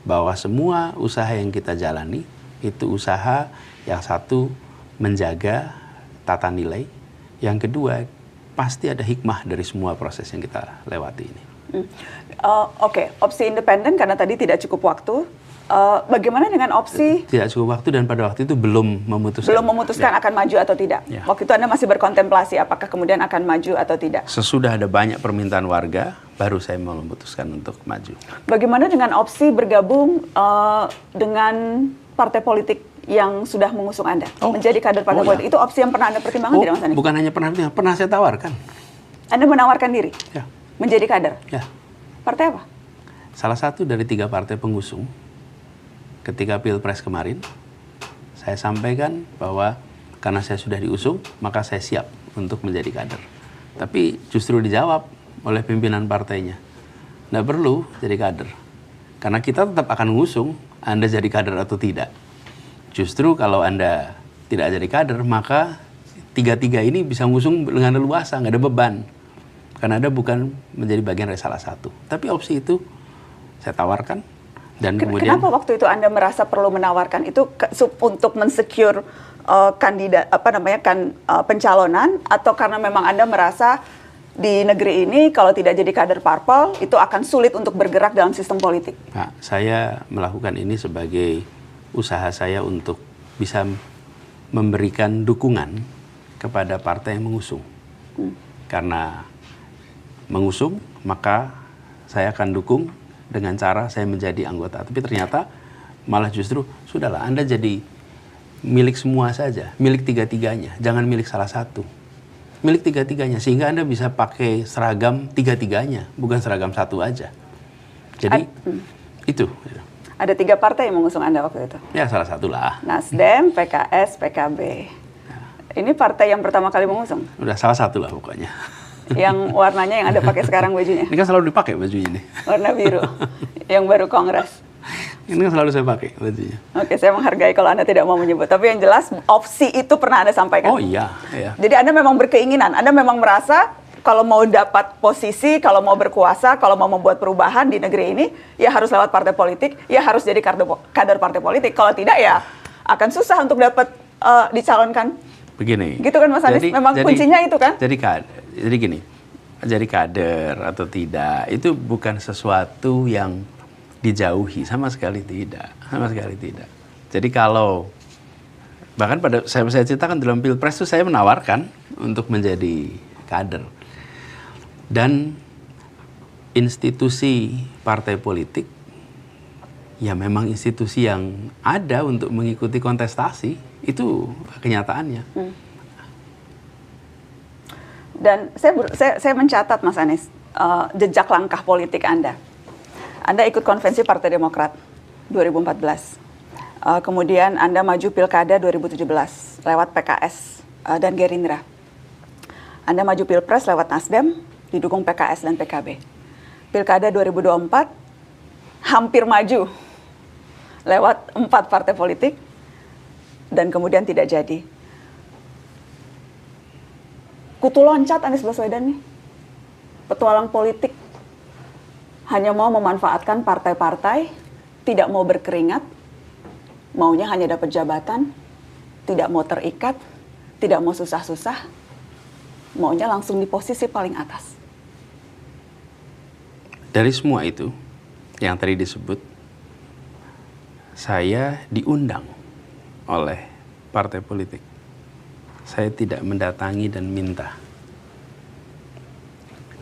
bahwa semua usaha yang kita jalani itu usaha yang satu menjaga tata nilai, yang kedua pasti ada hikmah dari semua proses yang kita lewati ini. Oke, opsi independen karena tadi tidak cukup waktu. Bagaimana dengan opsi tidak cukup waktu dan pada waktu itu belum memutuskan akan maju atau tidak? Ya. Waktu itu Anda masih berkontemplasi apakah kemudian akan maju atau tidak? Sesudah ada banyak permintaan warga, baru saya mau memutuskan untuk maju. Bagaimana dengan opsi bergabung dengan partai politik yang sudah mengusung Anda? Menjadi kader partai politik, itu opsi yang pernah Anda pertimbangkan tidak Mas Anies? Bukan hanya pernah saya tawarkan. Anda menawarkan diri? Ya. Menjadi kader? Ya. Partai apa? Salah satu dari 3 partai pengusung. Ketika Pilpres kemarin, saya sampaikan bahwa karena saya sudah diusung, maka saya siap untuk menjadi kader. Tapi justru dijawab oleh pimpinan partainya, nggak perlu jadi kader. Karena kita tetap akan mengusung, Anda jadi kader atau tidak. Justru kalau Anda tidak jadi kader, maka 3 ini bisa mengusung dengan leluasa, nggak ada beban. Karena Anda bukan menjadi bagian dari salah satu. Tapi opsi itu saya tawarkan. Dan kemudian, kenapa waktu itu Anda merasa perlu menawarkan itu untuk mensecure kandidat pencalonan, atau karena memang Anda merasa di negeri ini kalau tidak jadi kader parpol itu akan sulit untuk bergerak dalam sistem politik? Nah, saya melakukan ini sebagai usaha saya untuk bisa memberikan dukungan kepada partai yang mengusung. Karena mengusung, maka saya akan dukung dengan cara saya menjadi anggota. Tapi ternyata malah justru, sudahlah Anda jadi milik semua saja, milik 3-tiganya, jangan milik salah satu. Milik 3-tiganya, sehingga Anda bisa pakai seragam 3-tiganya, bukan seragam satu aja. Jadi itu. Ada 3 partai yang mengusung Anda waktu itu? Ya, salah satu lah. Nasdem, PKS, PKB. Ini partai yang pertama kali mengusung? Udah salah satu lah pokoknya. Yang warnanya yang Anda pakai sekarang bajunya? Ini kan selalu dipakai bajunya nih. Warna biru, yang baru kongres. Ini kan selalu saya pakai bajunya. Oke, saya menghargai kalau Anda tidak mau menyebut. Tapi yang jelas opsi itu pernah Anda sampaikan? Oh iya. Jadi Anda memang berkeinginan, Anda memang merasa kalau mau dapat posisi, kalau mau berkuasa, kalau mau membuat perubahan di negeri ini, ya harus lewat partai politik, ya harus jadi kader partai politik. Kalau tidak ya akan susah untuk dapat dicalonkan. Begini. Gitu kan Mas Anies? Memang kuncinya itu kan? Jadi Jadi gini, jadi kader atau tidak itu bukan sesuatu yang dijauhi, sama sekali tidak, sama sekali tidak. Jadi kalau bahkan pada saya ceritakan dalam Pilpres itu saya menawarkan untuk menjadi kader, dan institusi partai politik ya memang institusi yang ada untuk mengikuti kontestasi, itu kenyataannya. Dan saya mencatat, Mas Anies, jejak langkah politik Anda. Anda ikut konvensi Partai Demokrat 2014. Kemudian Anda maju Pilkada 2017 lewat PKS dan Gerindra. Anda maju Pilpres lewat Nasdem, didukung PKS dan PKB. Pilkada 2024 hampir maju lewat 4 partai politik dan kemudian tidak jadi. Kutu loncat Anies Baswedan nih, petualang politik, hanya mau memanfaatkan partai-partai, tidak mau berkeringat, maunya hanya dapat jabatan, tidak mau terikat, tidak mau susah-susah, maunya langsung di posisi paling atas. Dari semua itu yang tadi disebut, saya diundang oleh partai politik. Saya tidak mendatangi dan minta.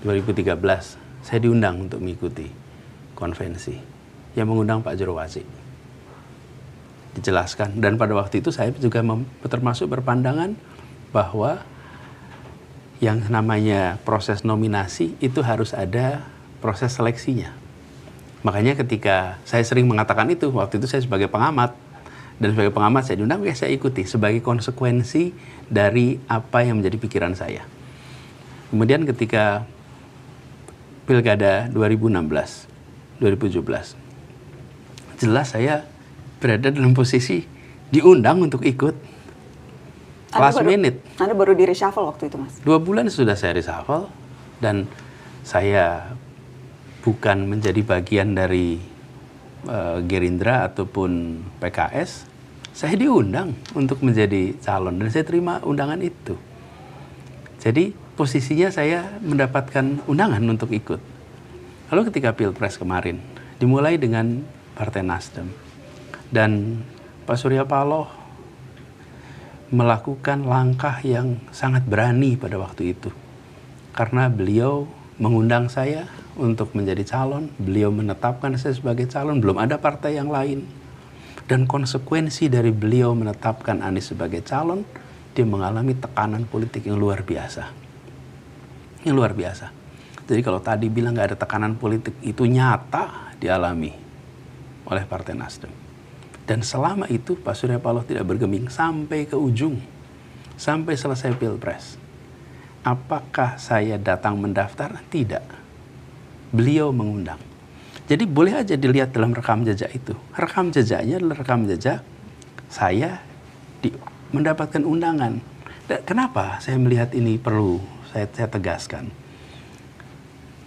2013 saya diundang untuk mengikuti konvensi. Yang mengundang Pak Jurowasi. Dijelaskan, dan pada waktu itu saya juga termasuk berpandangan bahwa yang namanya proses nominasi itu harus ada proses seleksinya. Makanya ketika saya sering mengatakan itu, waktu itu saya sebagai pengamat, dan sebagai pengamat saya diundang, saya ikuti sebagai konsekuensi dari apa yang menjadi pikiran saya. Kemudian ketika Pilkada 2016, 2017, jelas saya berada dalam posisi diundang untuk ikut last minute. Anda baru di reshuffle waktu itu, Mas? 2 bulan sudah saya reshuffle, dan saya bukan menjadi bagian dari Gerindra ataupun PKS. Saya diundang untuk menjadi calon dan saya terima undangan itu. Jadi posisinya saya mendapatkan undangan untuk ikut. Lalu ketika Pilpres kemarin dimulai dengan Partai Nasdem, dan Pak Surya Paloh melakukan langkah yang sangat berani pada waktu itu, karena beliau mengundang saya untuk menjadi calon, beliau menetapkan saya sebagai calon, belum ada partai yang lain. Dan konsekuensi dari beliau menetapkan Anies sebagai calon, dia mengalami tekanan politik yang luar biasa. Yang luar biasa. Jadi kalau tadi bilang nggak ada tekanan politik, itu nyata dialami oleh Partai Nasdem. Dan selama itu Pak Surya Paloh tidak bergeming sampai ke ujung, sampai selesai Pilpres. Apakah saya datang mendaftar? Tidak. Beliau mengundang. Jadi boleh aja dilihat dalam rekam jejak itu. Rekam jejaknya adalah rekam jejak saya mendapatkan undangan. Dan kenapa saya melihat ini perlu saya tegaskan?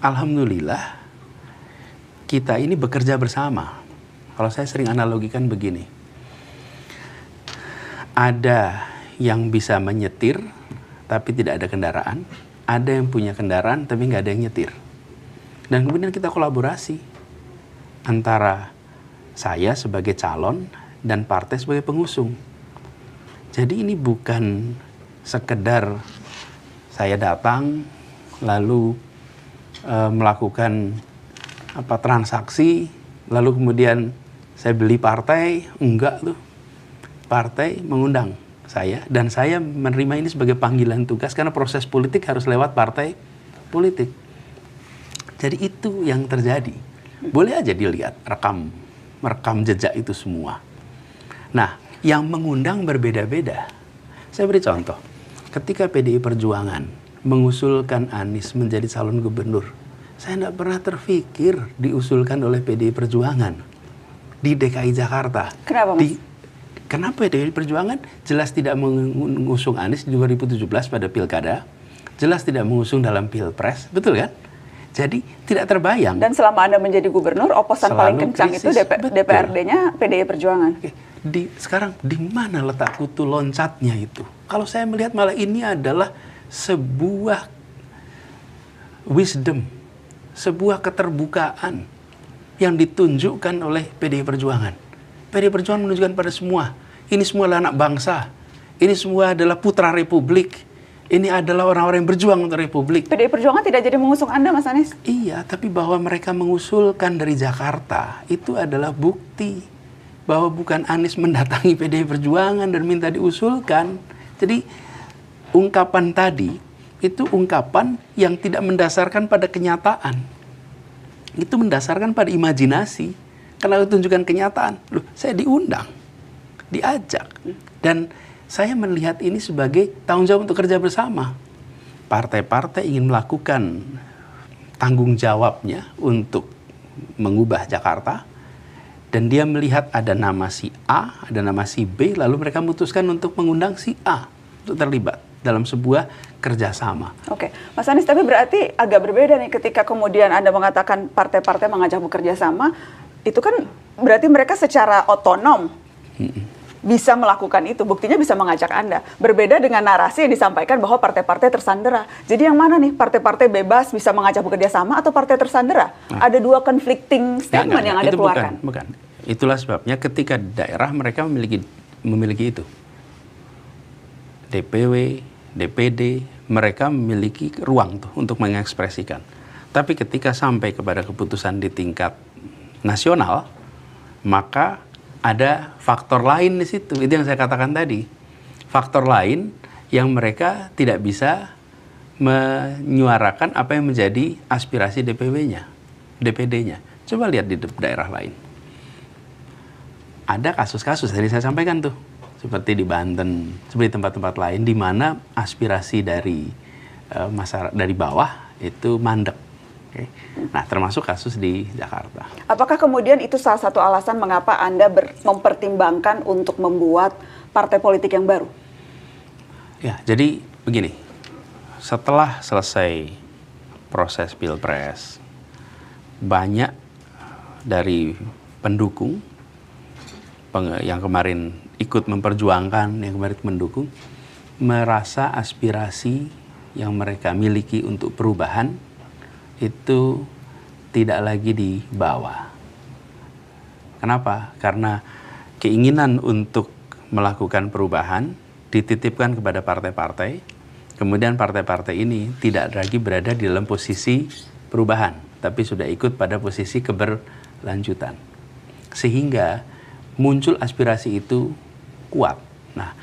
Alhamdulillah kita ini bekerja bersama. Kalau saya sering analogikan begini. Ada yang bisa menyetir tapi tidak ada kendaraan. Ada yang punya kendaraan tapi nggak ada yang nyetir. Dan kemudian kita kolaborasi antara saya sebagai calon dan partai sebagai pengusung. Jadi ini bukan sekedar saya datang lalu melakukan transaksi lalu kemudian saya beli partai. Enggak tuh. Partai mengundang saya dan saya menerima ini sebagai panggilan tugas karena proses politik harus lewat partai politik. Jadi itu yang terjadi. Boleh aja dilihat rekam jejak itu semua. Nah, yang mengundang berbeda-beda. Saya beri contoh. Ketika PDI Perjuangan mengusulkan Anies menjadi calon gubernur, saya tidak pernah terfikir diusulkan oleh PDI Perjuangan di DKI Jakarta. Kenapa, Mas? Kenapa PDI Perjuangan jelas tidak mengusung Anies di 2017 pada Pilkada, jelas tidak mengusung dalam Pilpres, betul kan? Jadi tidak terbayang. Dan selama Anda menjadi gubernur, oposan paling kencang krisis, itu DPRD-nya PDI Perjuangan. Sekarang di mana letak kutu loncatnya itu? Kalau saya melihat malah ini adalah sebuah wisdom, sebuah keterbukaan yang ditunjukkan oleh PDI Perjuangan. PDI Perjuangan menunjukkan pada semua, ini semua adalah anak bangsa, ini semua adalah putra Republik, ini adalah orang-orang yang berjuang untuk Republik. PDI Perjuangan tidak jadi mengusung Anda, Mas Anies? Iya, tapi bahwa mereka mengusulkan dari Jakarta, itu adalah bukti bahwa bukan Anies mendatangi PDI Perjuangan dan minta diusulkan. Jadi, ungkapan tadi, itu ungkapan yang tidak mendasarkan pada kenyataan. Itu mendasarkan pada imajinasi. Karena tunjukkan kenyataan. Loh, saya diundang, diajak. Dan saya melihat ini sebagai tanggung jawab untuk kerja bersama. Partai-partai ingin melakukan tanggung jawabnya untuk mengubah Jakarta. Dan dia melihat ada nama si A, ada nama si B, lalu mereka memutuskan untuk mengundang si A untuk terlibat dalam sebuah kerjasama. Oke, Mas Anies, tapi berarti agak berbeda nih ketika kemudian Anda mengatakan partai-partai mengajak bekerja sama, itu kan berarti mereka secara otonom bisa melakukan itu, buktinya bisa mengajak Anda. Berbeda dengan narasi yang disampaikan bahwa partai-partai tersandera. Jadi yang mana nih, partai-partai bebas bisa mengajak bekerja sama atau partai tersandera? Ada dua conflicting statement yang Anda keluarkan. Bukan. Itulah sebabnya ketika daerah mereka memiliki itu. DPW, DPD, mereka memiliki ruang tuh untuk mengekspresikan. Tapi ketika sampai kepada keputusan di tingkat nasional, maka ada faktor lain di situ. Itu yang saya katakan tadi. Faktor lain yang mereka tidak bisa menyuarakan apa yang menjadi aspirasi DPW-nya, DPD-nya. Coba lihat di daerah lain. Ada kasus-kasus tadi saya sampaikan tuh. Seperti di Banten, seperti tempat-tempat lain di mana aspirasi dari masyarakat dari bawah itu mandek. Okay. Nah, termasuk kasus di Jakarta. Apakah kemudian itu salah satu alasan mengapa Anda mempertimbangkan untuk membuat partai politik yang baru? Ya, jadi begini. Setelah selesai proses Pilpres, banyak dari pendukung yang kemarin ikut memperjuangkan, yang kemarin mendukung, merasa aspirasi yang mereka miliki untuk perubahan itu tidak lagi dibawa. Kenapa? Karena keinginan untuk melakukan perubahan dititipkan kepada partai-partai, kemudian partai-partai ini tidak lagi berada di dalam posisi perubahan, tapi sudah ikut pada posisi keberlanjutan. Sehingga muncul aspirasi itu kuat. Nah,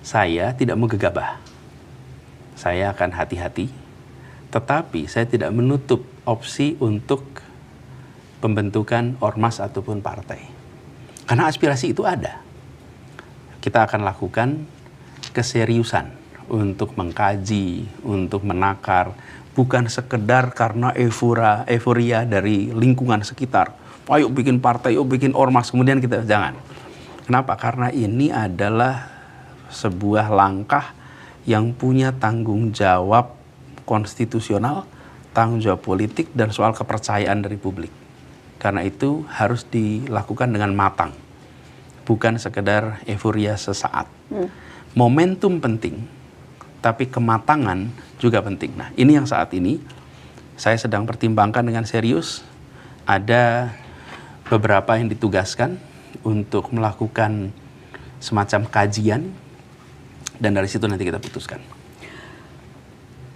saya tidak mau gegabah. Saya akan hati-hati. Tetapi saya tidak menutup opsi untuk pembentukan ormas ataupun partai. Karena aspirasi itu ada. Kita akan lakukan keseriusan untuk mengkaji, untuk menakar. Bukan sekedar karena euforia dari lingkungan sekitar. Ayo bikin partai, ayo bikin ormas, kemudian kita jangan. Kenapa? Karena ini adalah sebuah langkah yang punya tanggung jawab konstitusional, tanggung jawab politik, dan soal kepercayaan dari publik. Karena itu harus dilakukan dengan matang, bukan sekedar euforia sesaat. Momentum penting, tapi kematangan juga penting. Nah, ini yang saat ini saya sedang pertimbangkan dengan serius. Ada beberapa yang ditugaskan untuk melakukan semacam kajian, dan dari situ nanti kita putuskan.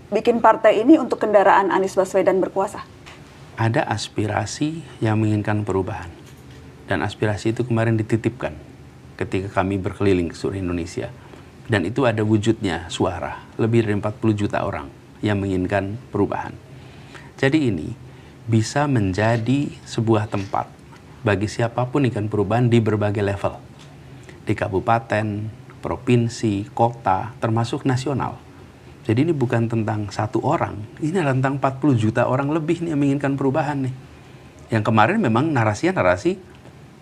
Bikin partai ini untuk kendaraan Anies Baswedan berkuasa? Ada aspirasi yang menginginkan perubahan. Dan aspirasi itu kemarin dititipkan ketika kami berkeliling ke seluruh Indonesia. Dan itu ada wujudnya suara. Lebih dari 40 juta orang yang menginginkan perubahan. Jadi ini bisa menjadi sebuah tempat bagi siapapun ingin perubahan di berbagai level. Di kabupaten, provinsi, kota, termasuk nasional. Jadi ini bukan tentang satu orang, ini adalah tentang 40 juta orang lebih nih yang menginginkan perubahan nih. Yang kemarin memang narasinya narasi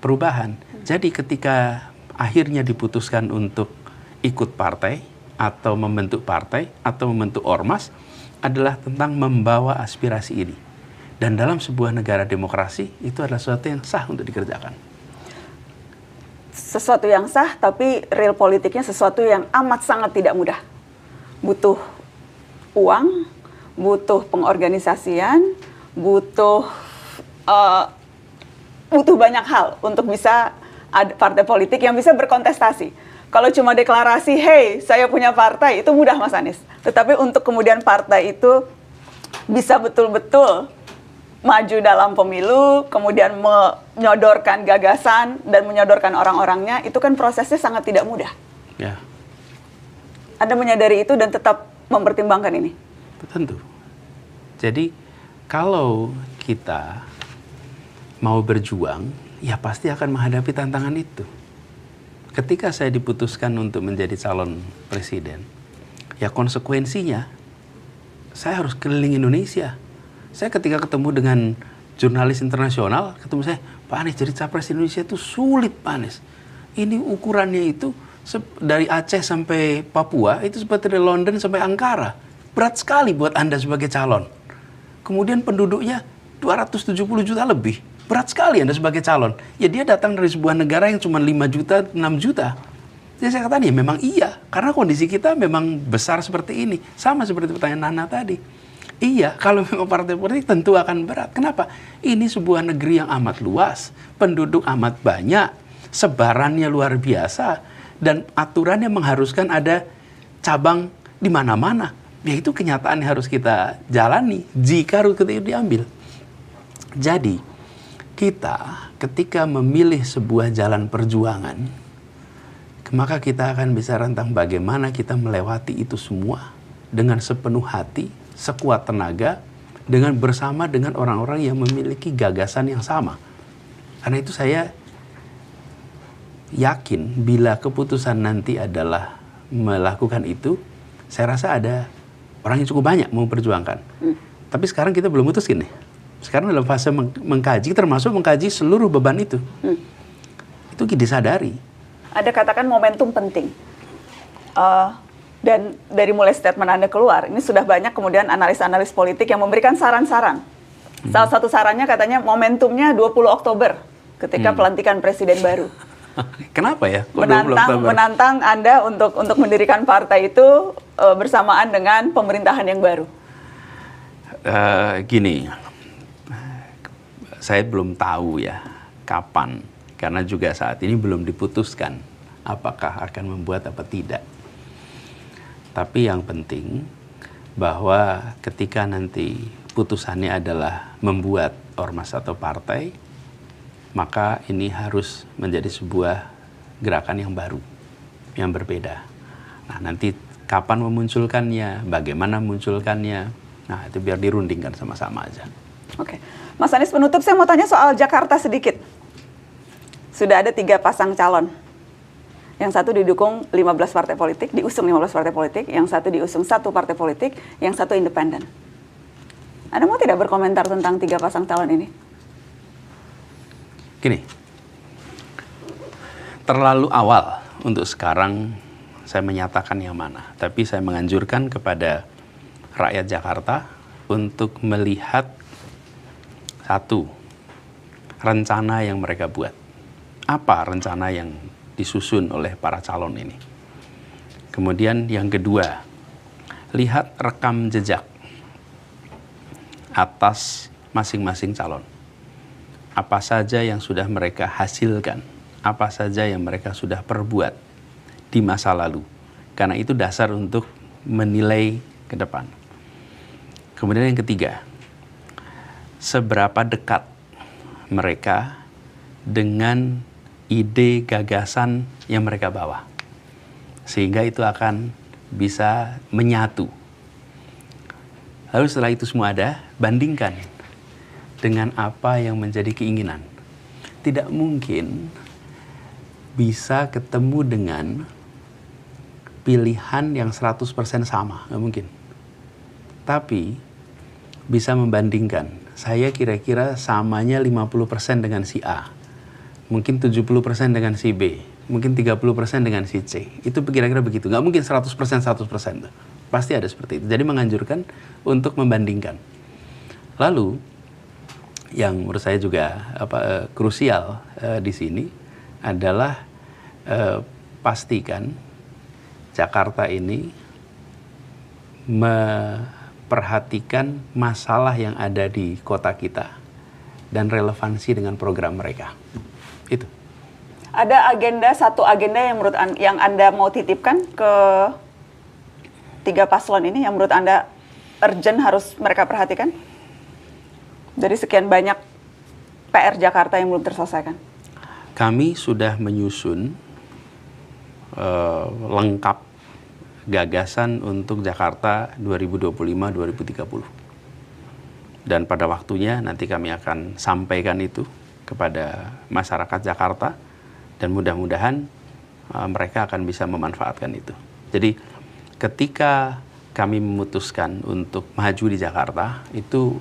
perubahan. Jadi ketika akhirnya diputuskan untuk ikut partai, atau membentuk partai, atau membentuk ormas, adalah tentang membawa aspirasi ini. Dan dalam sebuah negara demokrasi, itu adalah sesuatu yang sah untuk dikerjakan. Sesuatu yang sah, tapi real politiknya sesuatu yang amat sangat tidak mudah. Butuh uang, butuh pengorganisasian, butuh banyak hal untuk bisa ada partai politik yang bisa berkontestasi. Kalau cuma deklarasi, hey, saya punya partai, itu mudah, Mas Anies. Tetapi untuk kemudian partai itu bisa betul-betul maju dalam pemilu, kemudian menyodorkan gagasan dan menyodorkan orang-orangnya, itu kan prosesnya sangat tidak mudah. Ya, Anda menyadari itu dan tetap mempertimbangkan ini? tentu. Jadi kalau kita mau berjuang, ya pasti akan menghadapi tantangan itu. Ketika saya diputuskan untuk menjadi calon presiden, ya konsekuensinya saya harus keliling Indonesia. Saya ketika ketemu dengan jurnalis internasional, ketemu saya, Pak Anies jadi capres Indonesia itu sulit, Pak Anies. Ini ukurannya itu dari Aceh sampai Papua, itu seperti dari London sampai Ankara. Berat sekali buat Anda sebagai calon. Kemudian penduduknya 270 juta lebih. Berat sekali Anda sebagai calon. Ya dia datang dari sebuah negara yang cuma 5 juta, 6 juta. Jadi saya katakan ya memang iya. Karena kondisi kita memang besar seperti ini. Sama seperti pertanyaan Nana tadi. Iya, kalau memang partai politik tentu akan berat. Kenapa? Ini sebuah negeri yang amat luas. Penduduk amat banyak. Sebarannya luar biasa. Dan aturannya mengharuskan ada cabang di mana-mana. Ya itu kenyataan yang harus kita jalani jika rute itu diambil. Jadi kita ketika memilih sebuah jalan perjuangan, maka kita akan bisa rentang bagaimana kita melewati itu semua dengan sepenuh hati, sekuat tenaga, dengan bersama dengan orang-orang yang memiliki gagasan yang sama. Karena itu saya yakin bila keputusan nanti adalah melakukan itu, saya rasa ada orang yang cukup banyak mau memperjuangkan. Tapi sekarang kita belum putuskan nih. Sekarang dalam fase mengkaji, termasuk mengkaji seluruh beban itu. Itu disadari. Ada katakan momentum penting. Dan dari mulai statement Anda keluar, ini sudah banyak kemudian analis-analis politik yang memberikan saran-saran. Salah satu sarannya katanya momentumnya 20 Oktober ketika pelantikan presiden baru. Kenapa ya? Kok 20 Oktober? Menantang Anda untuk mendirikan partai itu bersamaan dengan pemerintahan yang baru. Gini, saya belum tahu ya kapan, karena juga saat ini belum diputuskan apakah akan membuat apa tidak. Tapi yang penting bahwa ketika nanti putusannya adalah membuat ormas atau partai, maka ini harus menjadi sebuah gerakan yang baru, yang berbeda. Nah, nanti kapan memunculkannya, bagaimana memunculkannya, nah itu biar dirundingkan sama-sama aja. Oke. Mas Anies, penutup saya mau tanya soal Jakarta sedikit. Sudah ada 3 pasang calon. Yang satu didukung 15 partai politik, diusung 15 partai politik, yang satu diusung 1 partai politik, yang satu independen. Anda mau tidak berkomentar tentang 3 pasang calon ini? Gini, terlalu awal untuk sekarang saya menyatakan yang mana. Tapi saya menganjurkan kepada rakyat Jakarta untuk melihat satu, rencana yang mereka buat. Apa rencana yang disusun oleh para calon ini? Kemudian yang kedua, lihat rekam jejak atas masing-masing calon. Apa saja yang sudah mereka hasilkan, apa saja yang mereka sudah perbuat di masa lalu. Karena itu dasar untuk menilai ke depan. Kemudian yang ketiga, seberapa dekat mereka dengan ide gagasan yang mereka bawa. Sehingga itu akan bisa menyatu. Lalu setelah itu semua ada, bandingkan dengan apa yang menjadi keinginan. Tidak mungkin bisa ketemu dengan pilihan yang 100% sama, nggak mungkin. Tapi bisa membandingkan, saya kira-kira samanya 50% dengan si A, mungkin 70% dengan si B, mungkin 30% dengan si C. Itu kira-kira begitu, nggak mungkin 100% 100%. Pasti ada seperti itu. Jadi menganjurkan untuk membandingkan. Lalu yang menurut saya juga krusial di sini adalah pastikan Jakarta ini memperhatikan masalah yang ada di kota kita dan relevansi dengan program mereka. Itu. Ada satu agenda yang menurut yang Anda mau titipkan ke 3 paslon ini yang menurut Anda urgent harus mereka perhatikan? Dari sekian banyak PR Jakarta yang belum terselesaikan. Kami sudah menyusun lengkap gagasan untuk Jakarta 2025-2030. Dan pada waktunya nanti kami akan sampaikan itu kepada masyarakat Jakarta dan mudah-mudahan mereka akan bisa memanfaatkan itu. Jadi ketika kami memutuskan untuk maju di Jakarta itu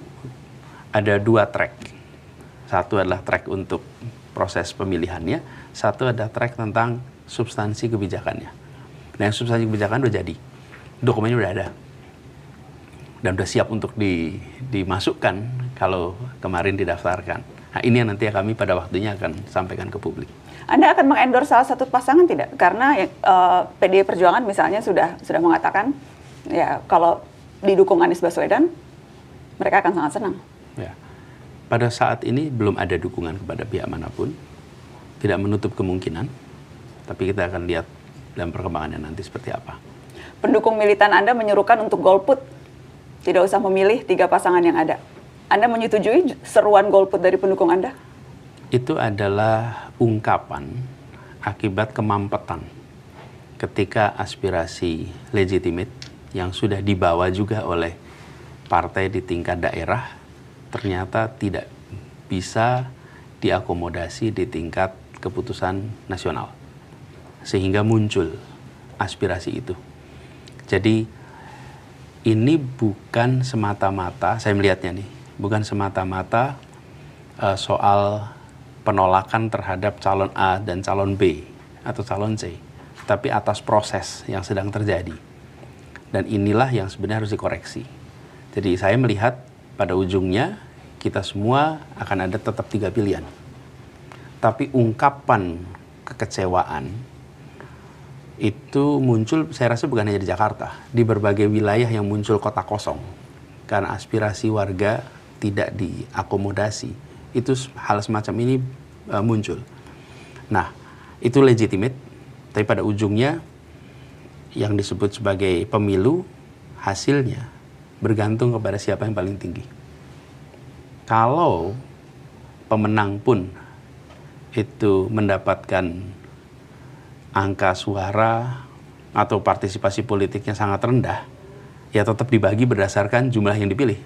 ada 2 track. Satu adalah track untuk proses pemilihannya, satu adalah track tentang substansi kebijakannya. Nah, yang substansi kebijakan udah jadi, dokumennya udah ada, dan udah siap untuk dimasukkan kalau kemarin didaftarkan. Nah, ini yang nanti kami pada waktunya akan sampaikan ke publik. Anda akan mengendorse salah satu pasangan tidak? Karena PDI Perjuangan misalnya sudah mengatakan, ya kalau didukung Anies Baswedan, mereka akan sangat senang. Ya. Pada saat ini belum ada dukungan kepada pihak manapun, tidak menutup kemungkinan, tapi kita akan lihat dalam perkembangannya nanti seperti apa. Pendukung militan Anda menyuruhkan untuk golput, tidak usah memilih 3 pasangan yang ada. Anda menyetujui seruan golput dari pendukung Anda? Itu adalah ungkapan akibat kemampetan ketika aspirasi legitimate yang sudah dibawa juga oleh partai di tingkat daerah ternyata tidak bisa diakomodasi di tingkat keputusan nasional. Sehingga muncul aspirasi itu. Jadi ini bukan semata-mata, saya melihatnya nih, bukan semata-mata soal penolakan terhadap calon A dan calon B atau calon C, tapi atas proses yang sedang terjadi. Dan inilah yang sebenarnya harus dikoreksi. Jadi saya melihat pada ujungnya kita semua akan ada tetap 3 pilihan. Tapi ungkapan kekecewaan itu muncul, saya rasa bukan hanya di Jakarta, di berbagai wilayah yang muncul kota kosong karena aspirasi warga tidak diakomodasi. Itu hal semacam ini muncul. Nah, itu legitimate, tapi pada ujungnya yang disebut sebagai pemilu, hasilnya bergantung kepada siapa yang paling tinggi. Kalau pemenang pun itu mendapatkan angka suara atau partisipasi politiknya sangat rendah, ya tetap dibagi berdasarkan jumlah yang dipilih.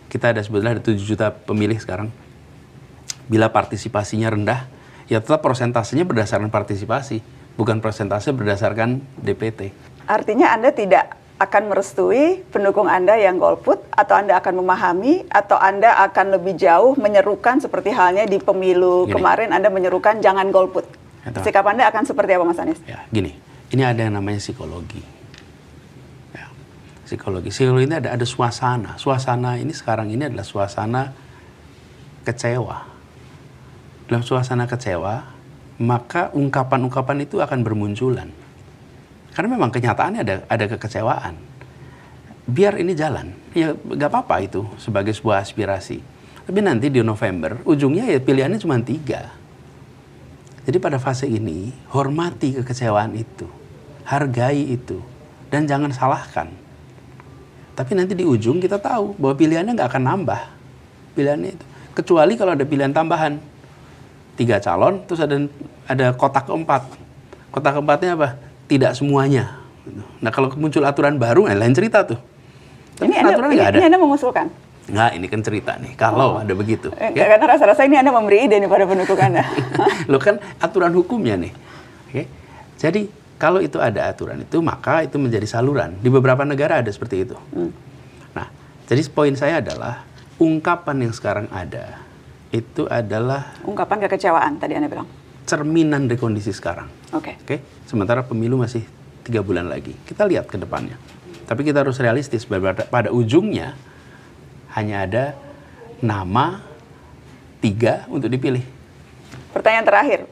Kita ada sebetulnya ada 7 juta pemilih sekarang. Bila partisipasinya rendah, ya tetap persentasenya berdasarkan partisipasi, bukan persentase berdasarkan DPT. Artinya Anda tidak akan merestui pendukung Anda yang golput, atau Anda akan memahami, atau Anda akan lebih jauh menyerukan seperti halnya di pemilu kemarin Anda menyerukan jangan golput. Sikap Anda akan seperti apa, Mas Anies? Ya, gini, ini ada yang namanya psikologi. Ya, psikologi ini ada suasana. Suasana ini sekarang ini adalah suasana kecewa. Dalam suasana kecewa, maka ungkapan-ungkapan itu akan bermunculan. Karena memang kenyataannya ada kekecewaan. Biar ini jalan, ya nggak apa-apa itu sebagai sebuah aspirasi. Tapi nanti di November, ujungnya ya pilihannya cuma 3. Jadi pada fase ini, hormati kekecewaan itu, hargai itu, dan jangan salahkan. Tapi nanti di ujung kita tahu bahwa pilihannya nggak akan nambah, pilihannya itu. Kecuali kalau ada pilihan tambahan, 3 calon, terus ada kotak keempat. Kotak keempatnya apa? Tidak semuanya. Nah kalau muncul aturan baru, lain cerita tuh. Tapi ini Anda mengusulkan? Nggak, ini kan cerita nih, kalau ada begitu. Karena rasa-rasa ini Anda memberi ide nih pada pendukung Anda. Lo kan aturan hukumnya nih. Oke? Jadi kalau itu ada aturan itu, maka itu menjadi saluran. Di beberapa negara ada seperti itu. Nah, jadi poin saya adalah, ungkapan yang sekarang ada, itu adalah ungkapan kekecewaan, tadi Anda bilang. Cerminan dari kondisi sekarang. Oke. Sementara pemilu masih 3 bulan lagi. Kita lihat ke depannya. Tapi kita harus realistis, pada ujungnya, hanya ada nama 3 untuk dipilih. Pertanyaan terakhir,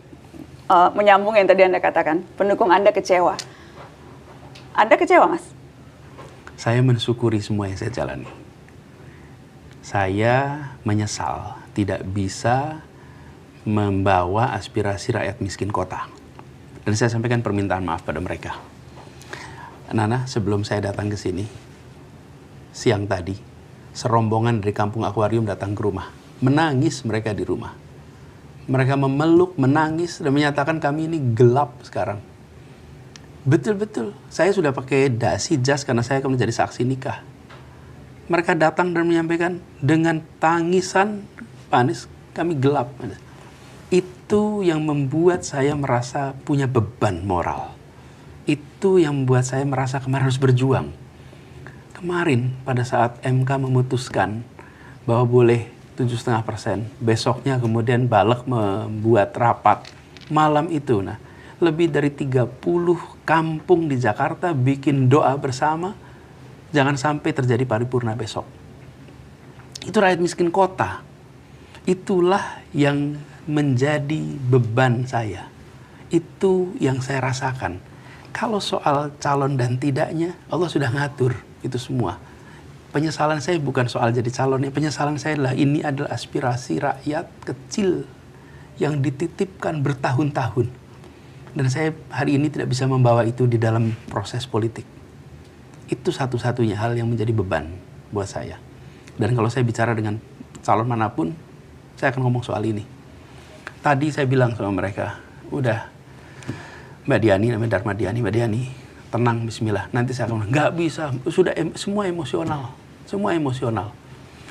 menyambung yang tadi Anda katakan, pendukung Anda kecewa. Anda kecewa, Mas? saya mensyukuri semua yang saya jalani. Saya menyesal tidak bisa membawa aspirasi rakyat miskin kota. Dan saya sampaikan permintaan maaf pada mereka. Nana, sebelum saya datang ke sini, siang tadi, serombongan dari kampung akuarium datang ke rumah. Menangis mereka di rumah. Mereka memeluk, menangis, dan menyatakan kami ini gelap sekarang. Betul-betul, saya sudah pakai dasi jas karena saya akan menjadi saksi nikah. Mereka datang dan menyampaikan dengan tangisan, Pak Anies, kami gelap. Itu yang membuat saya merasa punya beban moral. Itu yang membuat saya merasa kemarin harus berjuang. Kemarin pada saat MK memutuskan bahwa boleh 7,5%, besoknya kemudian Balek membuat rapat malam itu. Nah, lebih dari 30 kampung di Jakarta bikin doa bersama, jangan sampai terjadi paripurna besok. Itu rakyat miskin kota. Itulah yang menjadi beban saya. Itu yang saya rasakan. Kalau soal calon dan tidaknya, Allah sudah ngatur itu semua. Penyesalan saya bukan soal jadi calonnya. Penyesalan saya adalah ini adalah aspirasi rakyat kecil yang dititipkan bertahun-tahun. Dan saya hari ini tidak bisa membawa itu di dalam proses politik. Itu satu-satunya hal yang menjadi beban buat saya. Dan kalau saya bicara dengan calon manapun, saya akan ngomong soal ini. Tadi saya bilang sama mereka, udah Mbak Diani, namanya Dharma Diani, Mbak Diani, tenang, bismillah. Nanti saya akan, nggak bisa, sudah semua emosional. Semua emosional.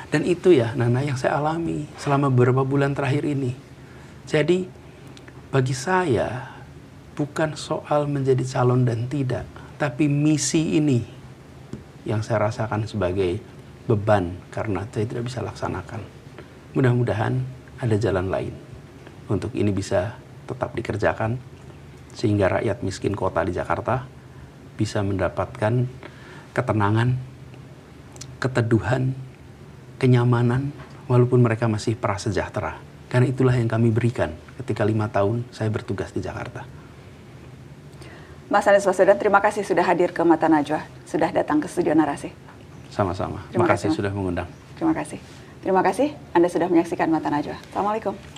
Dan itu ya, Nana, yang saya alami selama beberapa bulan terakhir ini. Jadi, bagi saya, bukan soal menjadi calon dan tidak, tapi misi ini yang saya rasakan sebagai beban karena saya tidak bisa laksanakan. Mudah-mudahan ada jalan lain untuk ini bisa tetap dikerjakan sehingga rakyat miskin kota di Jakarta bisa mendapatkan ketenangan, keteduhan, kenyamanan walaupun mereka masih prasejahtera. Karena itulah yang kami berikan ketika 5 tahun saya bertugas di Jakarta. Mas Anies Baswedan, terima kasih sudah hadir ke Mata Najwa, sudah datang ke studio Narasi. Sama-sama. Terima Terima kasih kasih, sudah mengundang. Terima kasih. Terima kasih Anda sudah menyaksikan Mata Najwa. Assalamualaikum.